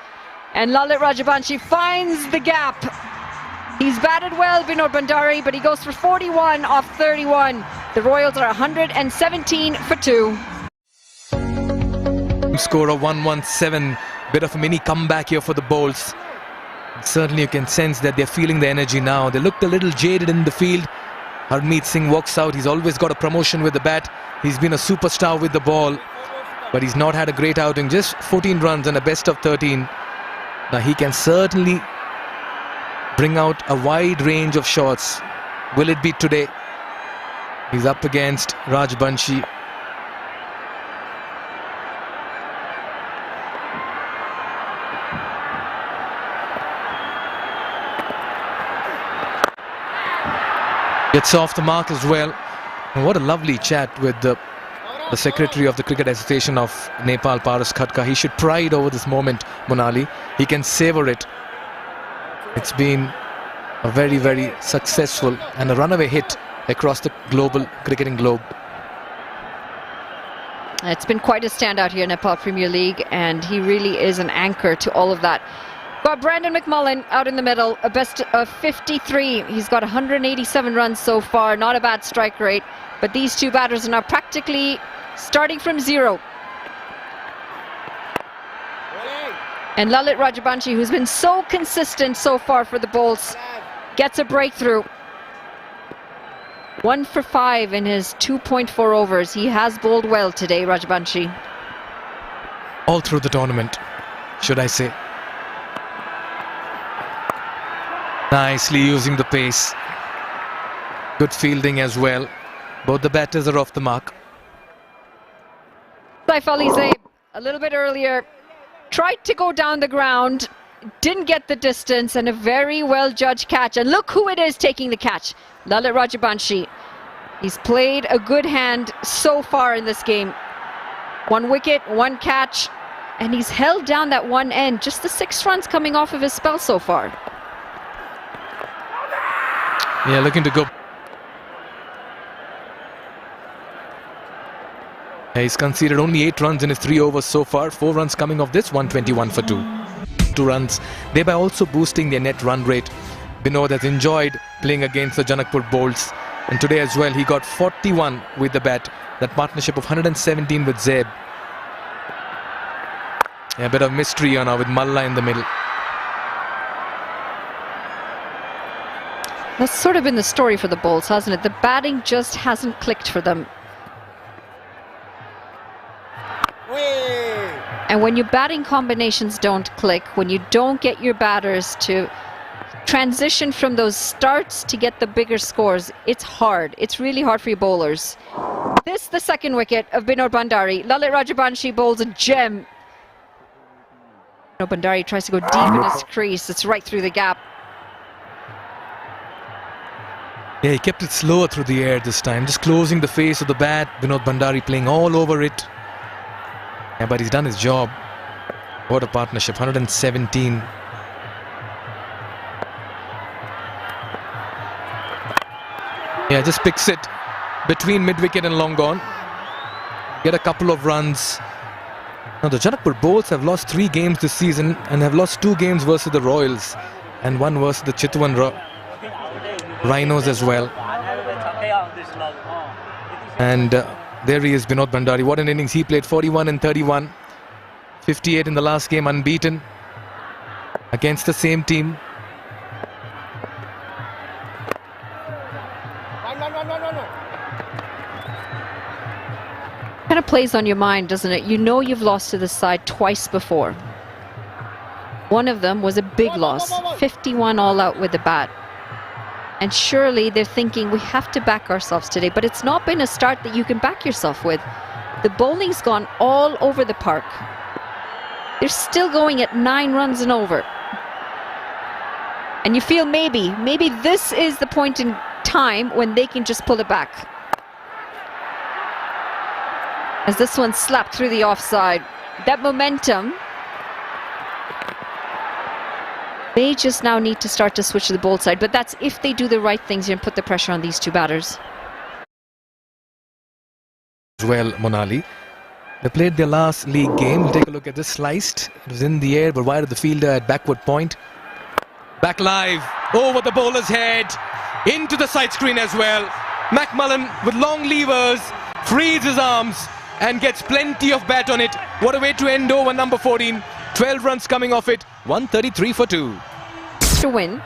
and Lalit Rajbanshi finds the gap. He's batted well, Vinod Bhandari, but he goes for 41 off 31. The Royals are 117 for 2. Score of 117. Bit of a mini comeback here for the Bolts. Certainly you can sense that they're feeling the energy now. They looked a little jaded in the field. Harmeet Singh walks out. He's always got a promotion with the bat. He's been a superstar with the ball, but he's not had a great outing. Just 14 runs and a best of 13. Now he can certainly bring out a wide range of shots. Will it be today? He's up against Rajbanshi. Gets off the mark as well. And what a lovely chat with the Secretary of the Cricket Association of Nepal, Paras Khatka. He should pride over this moment, Monali. He can savor it. It's been a very, very successful and a runaway hit across the global cricketing globe. It's been quite a standout here in Nepal Premier League, and he really is an anchor to all of that. Got Brandon McMullen out in the middle, a best of 53. He's got 187 runs so far, not a bad strike rate, but these two batters are now practically starting from zero. And Lalit Rajbanshi, who's been so consistent so far for the Bolts, gets a breakthrough. 1 for 5 in his 2.4 overs. He has bowled well today, Rajbanshi. All through the tournament, should I say. Nicely using the pace. Good fielding as well. Both the batters are off the mark. Saif Ali Zaid, a little bit earlier, tried to go down the ground, didn't get the distance, and a very well judged catch. And look who it is taking the catch. Lalit Rajbanshi. He's played a good hand so far in this game. 1 wicket, 1 catch, and he's held down that one end. Just the 6 runs coming off of his spell so far. Yeah, looking to go. He's conceded only 8 runs in his 3 overs so far. 4 runs coming off this, 121 for 2. 2 runs, thereby also boosting their net run rate. Binod has enjoyed playing against the Janakpur Bolts, and today as well he got 41 with the bat. That partnership of 117 with Zeb. Yeah, a bit of mystery here now with Malla in the middle. That's sort of been the story for the Bolts, hasn't it? The batting just hasn't clicked for them. And when your batting combinations don't click, when you don't get your batters to transition from those starts to get the bigger scores, it's hard. It's really hard for your bowlers. This, the second wicket of Vinod Bhandari. Lalit Rajbanshi bowls a gem. Vinod Bhandari tries to go deep in his crease. It's right through the gap. Yeah, he kept it slower through the air this time, just closing the face of the bat. Vinod Bhandari playing all over it. Yeah, but he's done his job. What a partnership, 117. Yeah, just picks it between mid-wicket and long gone. Get a couple of runs. Now the Janakpur Bolts have lost 3 games this season and have lost 2 games versus the Royals and 1 versus the Chitwan Rhinos as well. And there he is, Vinod Bhandari. What an innings he played. 41 and 31. 58 in the last game, unbeaten against the same team. Kind of plays on your mind, doesn't it? You know you've lost to this side twice before. One of them was a big loss, 51 all out with the bat. And surely they're thinking, we have to back ourselves today. But it's not been a start that you can back yourself with. The bowling's gone all over the park. They're still going at 9 runs and over. And you feel maybe this is the point in time when they can just pull it back. As this one slapped through the offside. That momentum They just now need to start to switch to the bold side, but that's if they do the right things and put the pressure on these two batters. As well, Monali. They played their last league game. We'll take a look at this. Sliced. It was in the air, but wide of the fielder at backward point. Back live. Over the bowler's head. Into the side screen as well. McMullen with long levers. Frees his arms and gets plenty of bat on it. What a way to end over number 14. 12 runs coming off it. 133 for 2. To win.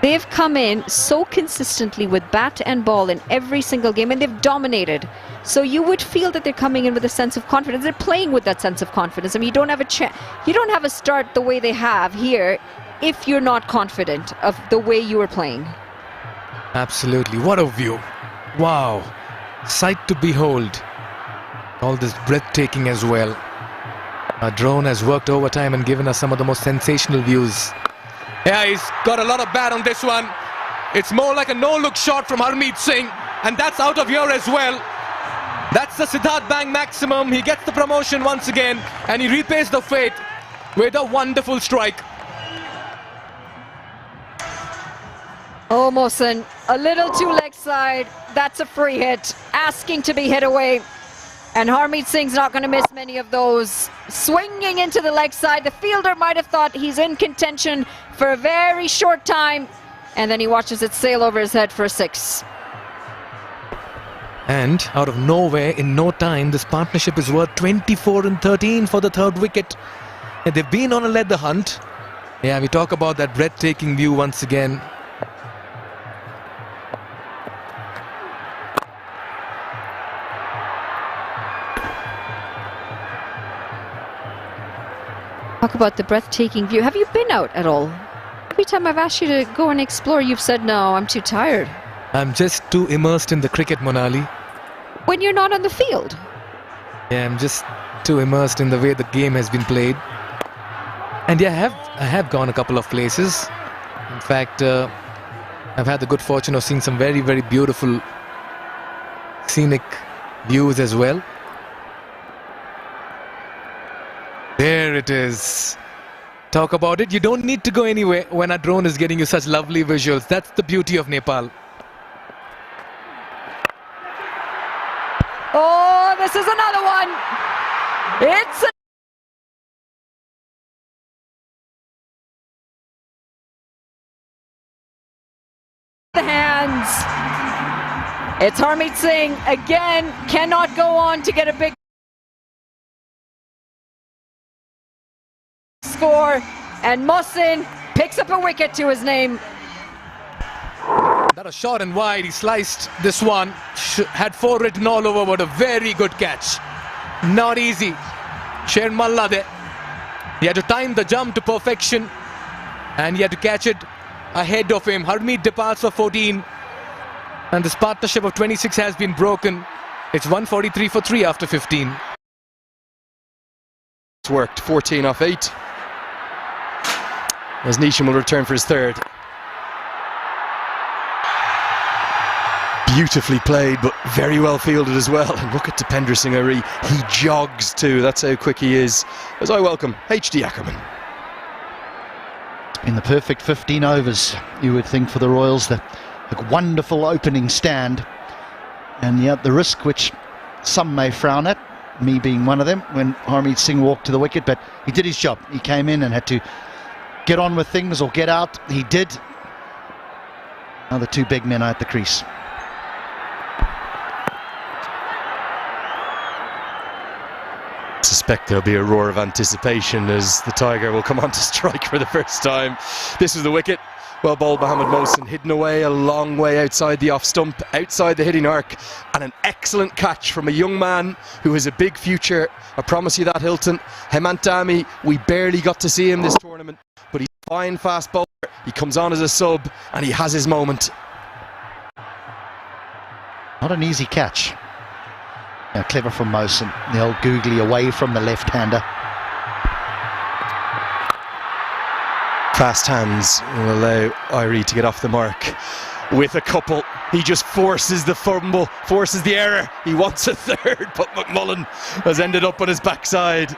They've come in so consistently with bat and ball in every single game, and they've dominated. So you would feel that they're coming in with a sense of confidence. They're playing with that sense of confidence. I mean, you don't have a start the way they have here if you're not confident of the way you are playing. Absolutely. What a view. Wow. Sight to behold. All this breathtaking as well. Our drone has worked overtime and given us some of the most sensational views. Yeah, he's got a lot of bat on this one. It's more like a no-look shot from Harmeet Singh, and that's out of here as well. That's the Siddharth Bang maximum. He gets the promotion once again, and he repays the fate with a wonderful strike. Oh, Mohsin, a little too leg side. That's a free hit, asking to be hit away. And Harmeet Singh's not going to miss many of those. Swinging into the leg side. The fielder might have thought he's in contention for a very short time. And then he watches it sail over his head for a 6. And out of nowhere, in no time, this partnership is worth 24 and 13 for the third wicket. And they've been on a leather hunt. Yeah, we talk about that breathtaking view once again. Talk about the breathtaking view. Have you been out at all? Every time I've asked you to go and explore, you've said, no, I'm too tired. I'm just too immersed in the cricket, Monali. When you're not on the field? Yeah, I'm just too immersed in the way the game has been played. And yeah, I have gone a couple of places. In fact, I've had the good fortune of seeing some very, very beautiful scenic views as well. There it is. Talk about it. You don't need to go anywhere when a drone is getting you such lovely visuals. That's the beauty of Nepal. Oh, this is another one. It's the hands. It's Harmeet Singh again. Cannot go on to get a big score, and Mohsin picks up a wicket to his name. That was short and wide. He sliced this one. Had 4 written all over, but a very good catch. Not easy. Sher Malla there. He had to time the jump to perfection, and he had to catch it ahead of him. Harmeet departs for 14, and this partnership of 26 has been broken. It's 143 for 3 after 15. It's worked. 14 off 8. As Neesham will return for his third. Beautifully played, but very well fielded as well. And look at Tapendra Singh Ari. He jogs too. That's how quick he is. As I welcome HD Ackerman. In the perfect 15 overs, you would think, for the Royals. The wonderful opening stand. And yet the risk which some may frown at, me being one of them, when Harmeet Singh walked to the wicket, but he did his job. He came in and had to get on with things or get out. He did. Now the two big men are at the crease. I suspect there'll be a roar of anticipation as the Tiger will come on to strike for the first time. This is the wicket. Well bowled Mohammed Mohsin, hidden away a long way outside the off stump, outside the hitting arc, and an excellent catch from a young man who has a big future. I promise you that, Hilton. Hemant Dami, we barely got to see him this tournament, but he's a fine fast bowler. He comes on as a sub and he has his moment. Not an easy catch. Now, clever from Mohsin. The old googly away from the left-hander. Fast hands will allow Irie to get off the mark with a couple. He just forces the fumble, forces the error. He wants a third, but McMullen has ended up on his backside.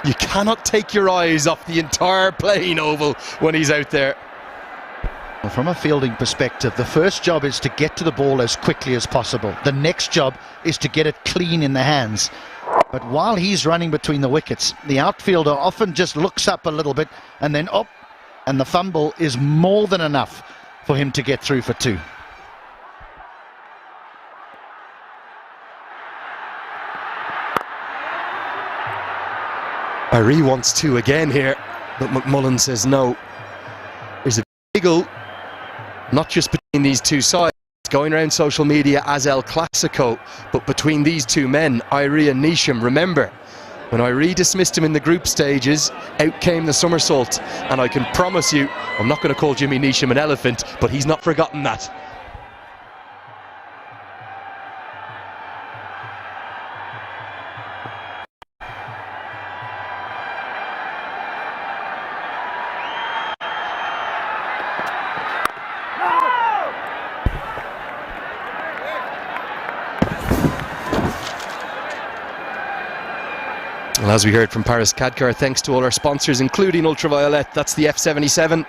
You cannot take your eyes off the entire playing oval when he's out there. Well, from a fielding perspective, the first job is to get to the ball as quickly as possible. The next job is to get it clean in the hands. But while he's running between the wickets, the outfielder often just looks up a little bit and then up, and the fumble is more than enough for him to get through for 2. Irie wants 2 again here, but McMullen says no. There's a biggle, not just between these two sides, going around social media as El Clasico, but between these two men, Irie and Neesham. Remember, when Irie dismissed him in the group stages, out came the somersault, and I can promise you, I'm not going to call Jimmy Neesham an elephant, but he's not forgotten that. Well, as we heard from Paris Kadkar, thanks to all our sponsors, including Ultraviolet, that's the F77,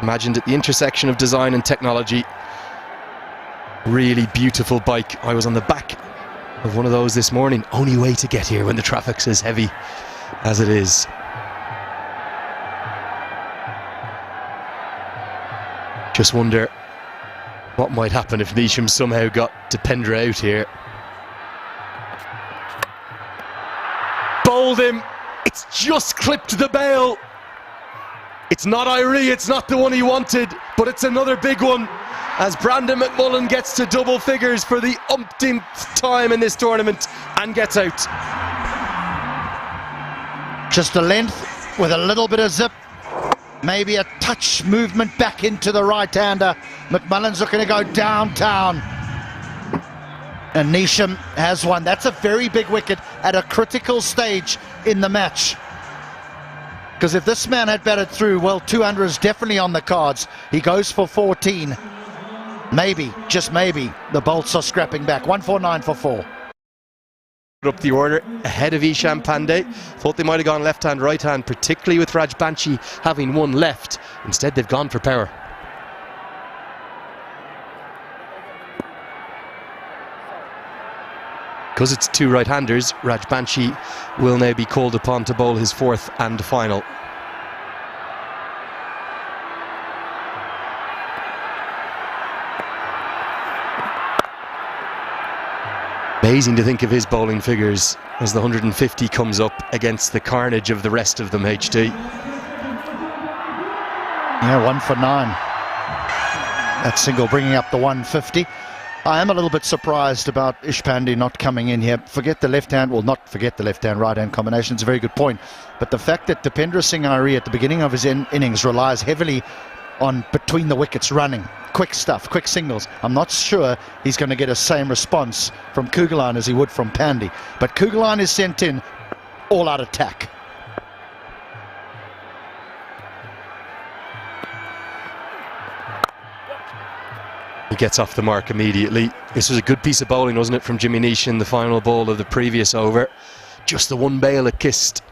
imagined at the intersection of design and technology. Really beautiful bike. I was on the back of one of those this morning. Only way to get here when the traffic's as heavy as it is. Just wonder what might happen if Neesham somehow got Dipendra out here. Bowled him. It's just clipped the bail. It's not Irie, it's not the one he wanted, but it's another big one as Brandon McMullen gets to double figures for the umpteenth time in this tournament and gets out. Just a length with a little bit of zip, maybe a touch movement back into the right-hander. McMullen's looking to go downtown. And Neesham has one. That's a very big wicket at a critical stage in the match. Because if this man had batted through, well, 200 is definitely on the cards. He goes for 14. Maybe, just maybe, the Bolts are scrapping back. 149 for 4. Up the order ahead of Ishan Pandey. Thought they might have gone left hand, right hand, particularly with Rajbanshi having one left. Instead, they've gone for power. Because it's two right-handers, Rajbanshi will now be called upon to bowl his 4th and final. Amazing to think of his bowling figures as the 150 comes up against the carnage of the rest of them, HT. Yeah, 1 for 9. That single bringing up the 150. I am a little bit surprised about Ishpande not coming in here. Forget the left hand, well, not forget the left hand, right hand combination. It's a very good point. But the fact that Dipendra Singh Irie at the beginning of his innings relies heavily on between the wickets running. Quick stuff, quick signals. I'm not sure he's going to get the same response from Kugalan as he would from Pandey. But Kugalan is sent in all out attack. He gets off the mark immediately. This was a good piece of bowling, wasn't it, from Jimmy Nish in the final ball of the previous over. Just the one bail it kissed.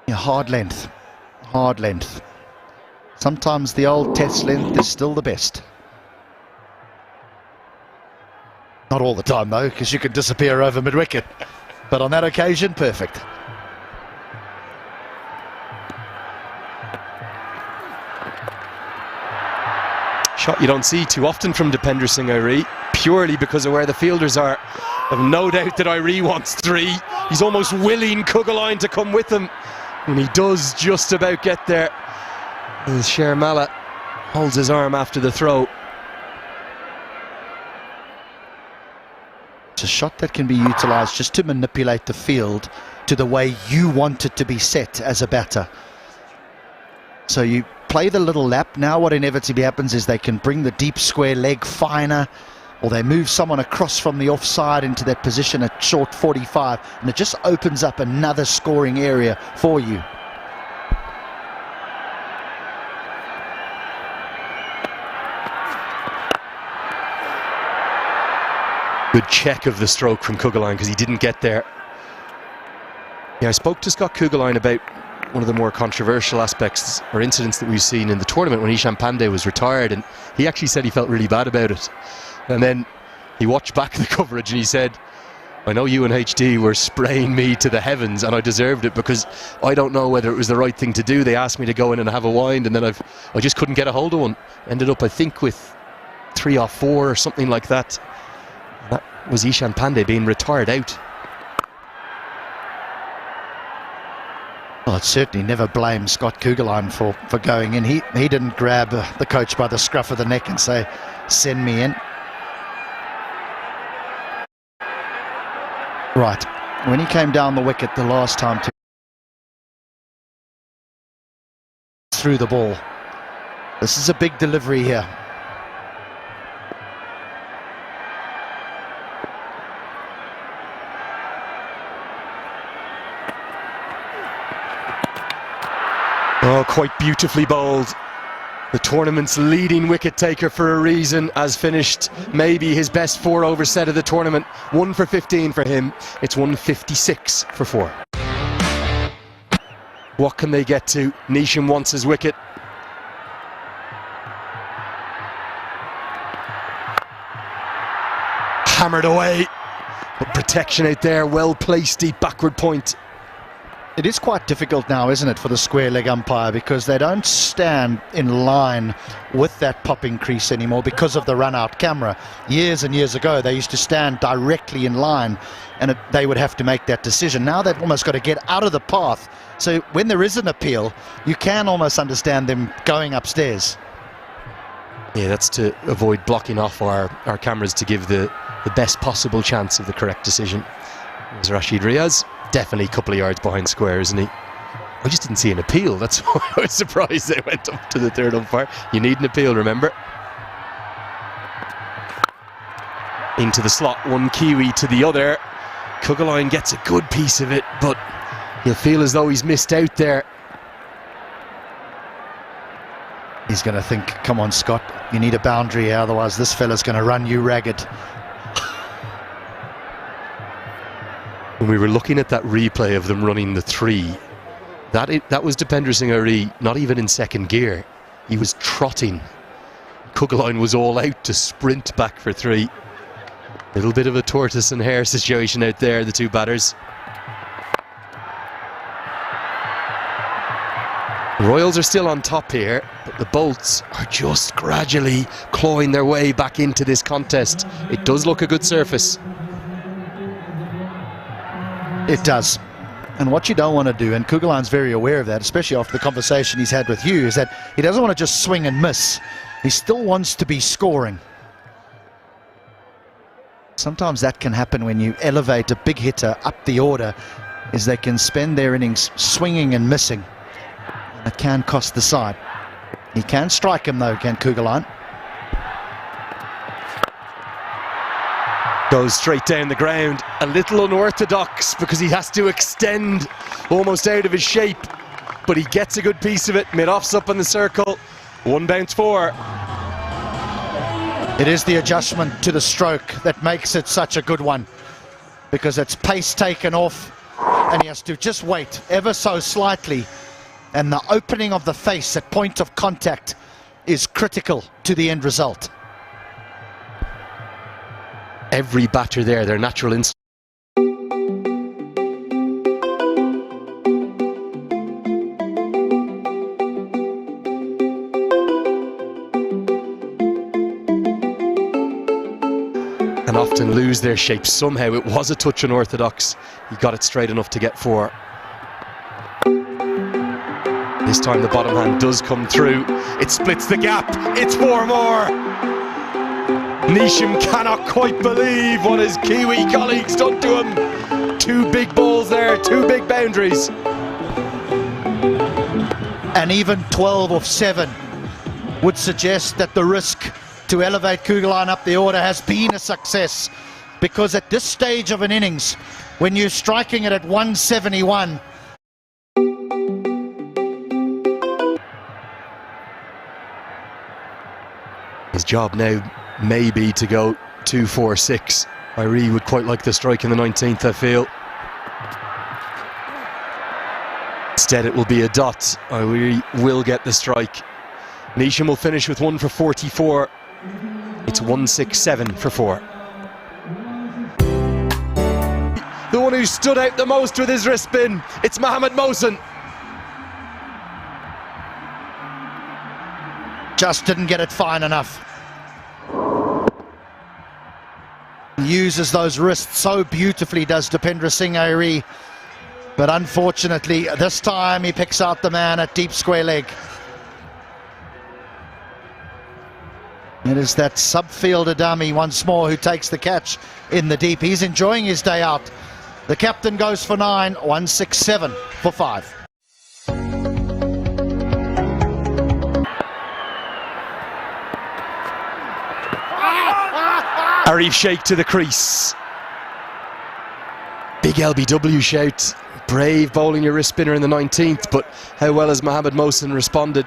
Yeah, hard length. Hard length. Sometimes the old test length is still the best. Not all the time, though, because you can disappear over mid-wicket. But on that occasion, perfect. Shot you don't see too often from Dipendra Singh Irie, purely because of where the fielders are. I've no doubt that Irie wants 3. He's almost willing Kugaline to come with him, and he does just about get there. And Sharmala holds his arm after the throw. It's a shot that can be utilised just to manipulate the field to the way you want it to be set as a batter. So you play the little lap. Now what inevitably happens is they can bring the deep square leg finer, or they move someone across from the offside into that position at short 45, and it just opens up another scoring area for you. Good check of the stroke from Kugaline because he didn't get there. Yeah, I spoke to Scott Kugelheim about one of the more controversial aspects or incidents that we've seen in the tournament when Ishan Pandey was retired, and he actually said he felt really bad about it. And then he watched back the coverage and he said, I know you and HD were spraying me to the heavens and I deserved it because I don't know whether it was the right thing to do. They asked me to go in and have a wind, and then I just couldn't get a hold of one. Ended up, I think, with 3 or 4 or something like that. That was Ishan Pandey being retired out. Well, I'd certainly never blame Scott Kugelheim for going in. He didn't grab the coach by the scruff of the neck and say, send me in. Right, when he came down the wicket the last time through the ball. This is a big delivery here. Oh, quite beautifully bowled. The tournament's leading wicket taker for a reason has finished maybe his best 4-over set of the tournament. 1 for 15 for him. It's 156 for 4. What can they get to? Neesham wants his wicket. Hammered away. But protection out there, well placed, deep backward point. It is quite difficult now, isn't it, for the square leg umpire, because they don't stand in line with that popping crease anymore because of the run-out camera. Years and years ago, they used to stand directly in line and they would have to make that decision. Now they've almost got to get out of the path. So when there is an appeal, you can almost understand them going upstairs. Yeah, that's to avoid blocking off our cameras to give the best possible chance of the correct decision. There's Rashid Riaz. Definitely a couple of yards behind square, isn't he? I just didn't see an appeal. That's why I was surprised they went up to the third umpire. You need an appeal, remember? Into the slot, one Kiwi to the other. Kugelheim gets a good piece of it, but he'll feel as though he's missed out there. He's going to think, come on, Scott, you need a boundary here, otherwise this fella's going to run you ragged. When we were looking at that replay of them running the 3, that was Dipendra Singh Ari not even in second gear. He was trotting. Kugelheim was all out to sprint back for 3. Little bit of a tortoise and hare situation out there, the two batters. Royals are still on top here, but the Bolts are just gradually clawing their way back into this contest. It does look a good surface. It does. And what you don't want to do, and Kugelheim's very aware of that, especially after the conversation he's had with you, is that he doesn't want to just swing and miss. He still wants to be scoring. Sometimes that can happen when you elevate a big hitter up the order, is they can spend their innings swinging and missing. And it can cost the side. He can strike him though, can Kugelheim. Goes straight down the ground, a little unorthodox because he has to extend almost out of his shape, but he gets a good piece of it. Mid-off's up on the circle, 1 bounce 4. It is the adjustment to the stroke that makes it such a good one, because it's pace taken off and he has to just wait ever so slightly, and the opening of the face at point of contact is critical to the end result. Every batter there, their natural instinct. And often lose their shape. Somehow it was a touch unorthodox. He got it straight enough to get 4. This time the bottom hand does come through. It splits the gap. It's 4 more. Neesham cannot quite believe what his Kiwi colleagues done to him. 2 big balls there, 2 big boundaries. And even 12 of 7 would suggest that the risk to elevate Kugelheim up the order has been a success, because at this stage of an innings, when you're striking it at 171, his job now may be to go 2-4-6. I really would quite like the strike in the 19th, I feel. Instead it will be a dot. We will get the strike. Neesham will finish with 1 for 44. It's 167 for 4. The one who stood out the most with his wrist spin, it's Mohammed Mohsen. Just didn't get it fine enough. Uses those wrists so beautifully, does Dipendra Singh Airi. But unfortunately, this time he picks out the man at deep square leg. It is that subfielder dummy once more who takes the catch in the deep. He's enjoying his day out. The captain goes for 9, 167 for 5. Arif Sheikh to the crease. Big LBW shout. Brave bowling your wrist spinner in the 19th, but how well has Mohammed Mohsen responded?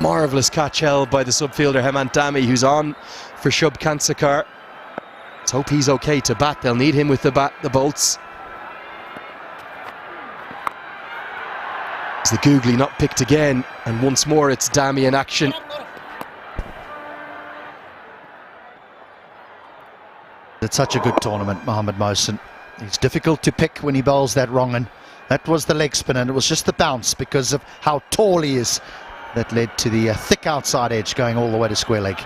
Marvellous catch held by the subfielder Hemant Dami, who's on for Shubh Kansakar. Let's hope he's okay to bat. They'll need him with the bat, the bolts. Is the googly not picked again? And once more it's Dami in action. It's such a good tournament, Mohammed Mohsen. He's difficult to pick when he bowls that wrong, and that was the leg spin, and it was just the bounce because of how tall he is that led to the thick outside edge going all the way to square leg.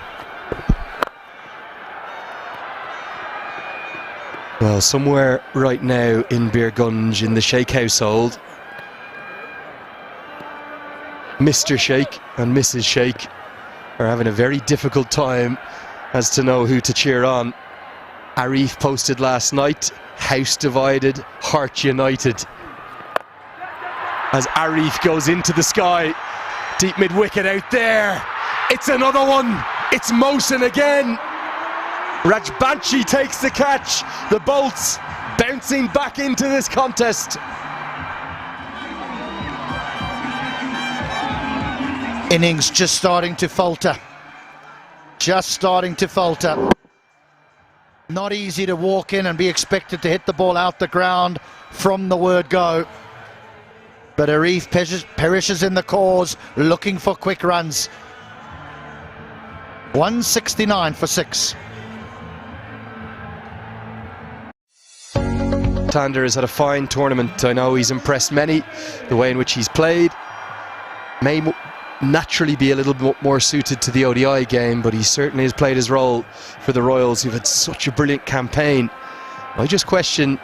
Well, somewhere right now in Birgunj, in the Sheikh household, Mr. Sheikh and Mrs. Sheikh are having a very difficult time as to know who to cheer on. Arif posted last night, house divided, heart united. As Arif goes into the sky, deep mid-wicket out there. It's another one. It's Mohsen again. Rajbanshi takes the catch. The bolts bouncing back into this contest. Innings just starting to falter. Just starting to falter. Not easy to walk in and be expected to hit the ball out the ground from the word go. But Arif perishes in the cause, looking for quick runs. 169 for 6. Tander has had a fine tournament. I know he's impressed many, the way in which he's played. May naturally be a little bit more suited to the ODI game, but he certainly has played his role for the Royals, who've had such a brilliant campaign. I just question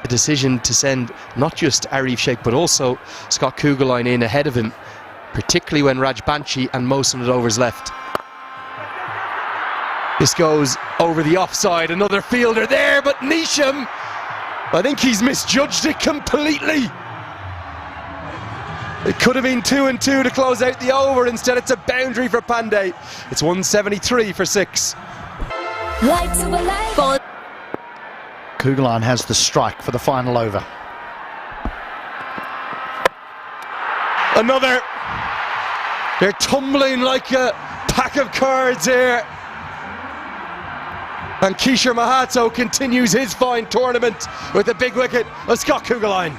the decision to send not just Arif Sheikh but also Scott Kugelheim in ahead of him, particularly when Rajbanshi and Mohsen had overs left. This goes over the offside, another fielder there, but Neesham, I think he's misjudged it completely. It could have been 2 and 2 to close out the over. Instead it's a boundary for Pandey. It's 173 for 6. Kugelheim has the strike for the final over. Another. They're tumbling like a pack of cards here. And Kishore Mahato continues his fine tournament with the big wicket of Scott Kugelheim.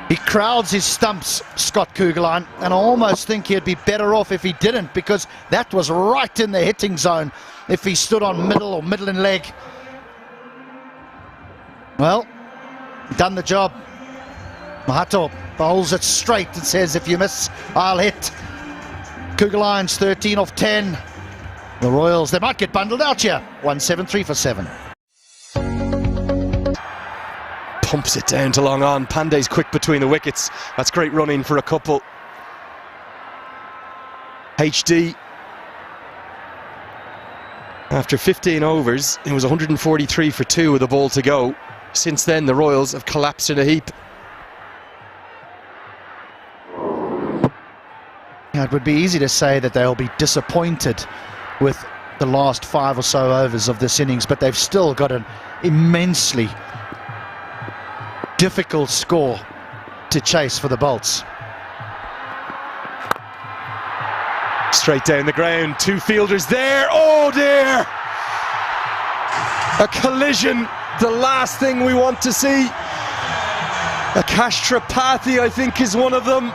He crowds his stumps, Scott Kugelheim, and I almost think he'd be better off if he didn't, because that was right in the hitting zone if he stood on middle or middle and leg. Well, done the job. Mahato bowls it straight and says, if you miss, I'll hit. Kugelheim's 13 off 10. The Royals, they might get bundled out here. 173 for 7. Pumps it down to long on. Pandey's quick between the wickets. That's great running for a couple. HD, after 15 overs, it was 143 for 2 with a ball to go. Since then, the Royals have collapsed in a heap. Yeah, it would be easy to say that they'll be disappointed with the last 5 or so overs of this innings, but they've still got an immensely difficult score to chase for the Bolts. Straight down the ground, 2 fielders there. Oh dear! A collision, the last thing we want to see. Akash Tripathi, I think, is one of them.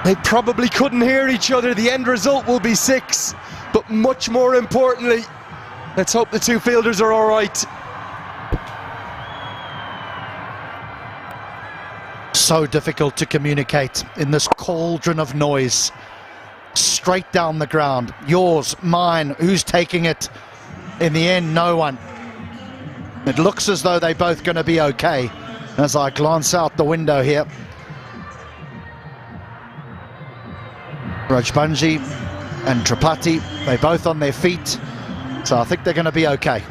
They probably couldn't hear each other. The end result will be 6, but much more importantly, let's hope the two fielders are all right. So difficult to communicate in this cauldron of noise. Straight down the ground. Yours, mine, who's taking it? In the end, no one. It looks as though they're both going to be okay as I glance out the window here. Rajbanji and Tripathi, they're both on their feet, so I think they're going to be okay.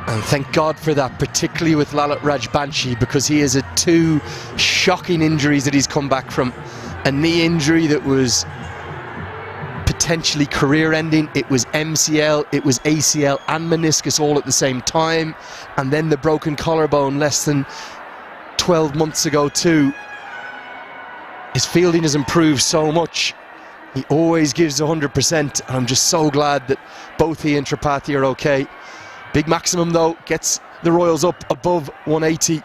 And thank God for that, particularly with Lalit Rajbanshi, because he has had 2 shocking injuries that he's come back from. A knee injury that was potentially career-ending. It was MCL, it was ACL and meniscus all at the same time. And then the broken collarbone less than 12 months ago too. His fielding has improved so much. He always gives 100%. I'm just so glad that both he and Tripathi are okay. Big Maximum though gets the Royals up above 180.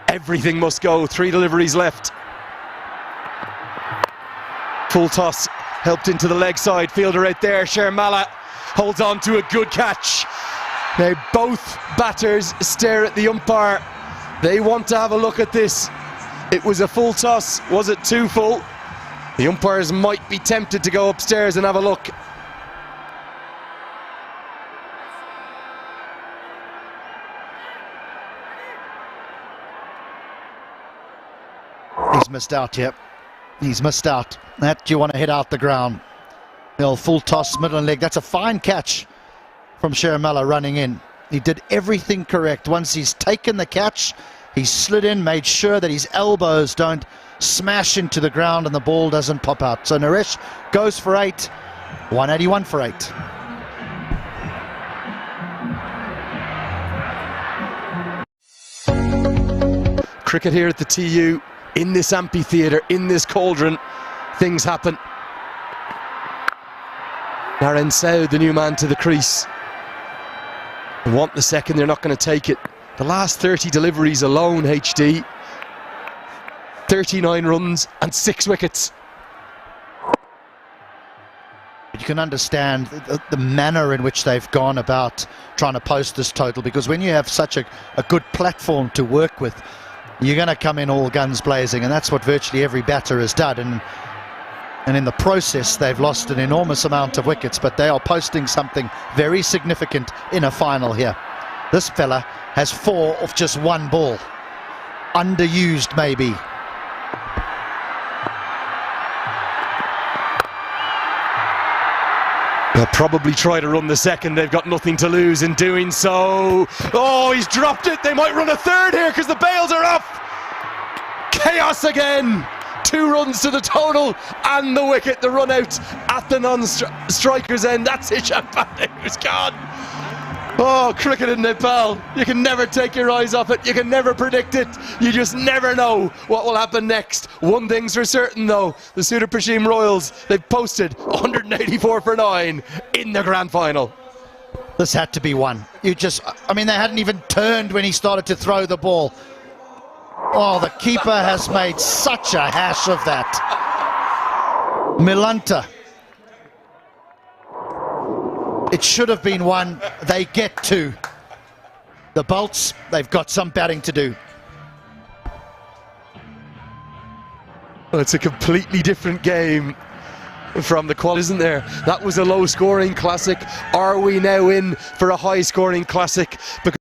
Everything must go. 3 deliveries left. Full toss helped into the leg side. Fielder out there. Shermala holds on to a good catch. Now both batters stare at the umpire. They want to have a look at this. It was a full toss. Was it too full? The umpires might be tempted to go upstairs and have a look. He's missed out here. He's missed out. That you want to hit out the ground. The old full toss, middle and leg. That's a fine catch from Shermala running in. He did everything correct. Once he's taken the catch, he slid in, made sure that his elbows don't smash into the ground and the ball doesn't pop out. So Naresh goes for 8. 181 for 8. Cricket here at the TU, in this amphitheatre, in this cauldron, things happen. Naren Saud, the new man to the crease. They want the second, they're not going to take it. The last 30 deliveries alone, HD, 39 runs and 6 wickets. You can understand the manner in which they've gone about trying to post this total, because when you have such a good platform to work with, you're going to come in all guns blazing, and that's what virtually every batter has done. And in the process, they've lost an enormous amount of wickets, but they are posting something very significant in a final here. This fella has 4 off just 1 ball. Underused, maybe. They'll probably try to run the second. They've got nothing to lose in doing so. Oh, he's dropped it. They might run a third here because the bails are off. Chaos again. 2 runs to the total and the wicket, the run out at the non-striker's end. That's Ishan Pandey, who's gone. Oh, cricket in Nepal. You can never take your eyes off it. You can never predict it. You just never know what will happen next. One thing's for certain though, the Sudurpachhim Royals, they've posted 184 for 9 in the grand final. This had to be one. They hadn't even turned when he started to throw the ball. Oh, the keeper has made such a hash of that. Milanta. It should have been 1. They get 2. The Bolts, they've got some batting to do. Well, it's a completely different game from the quality, isn't there? That was a low-scoring classic. Are we now in for a high-scoring classic? Because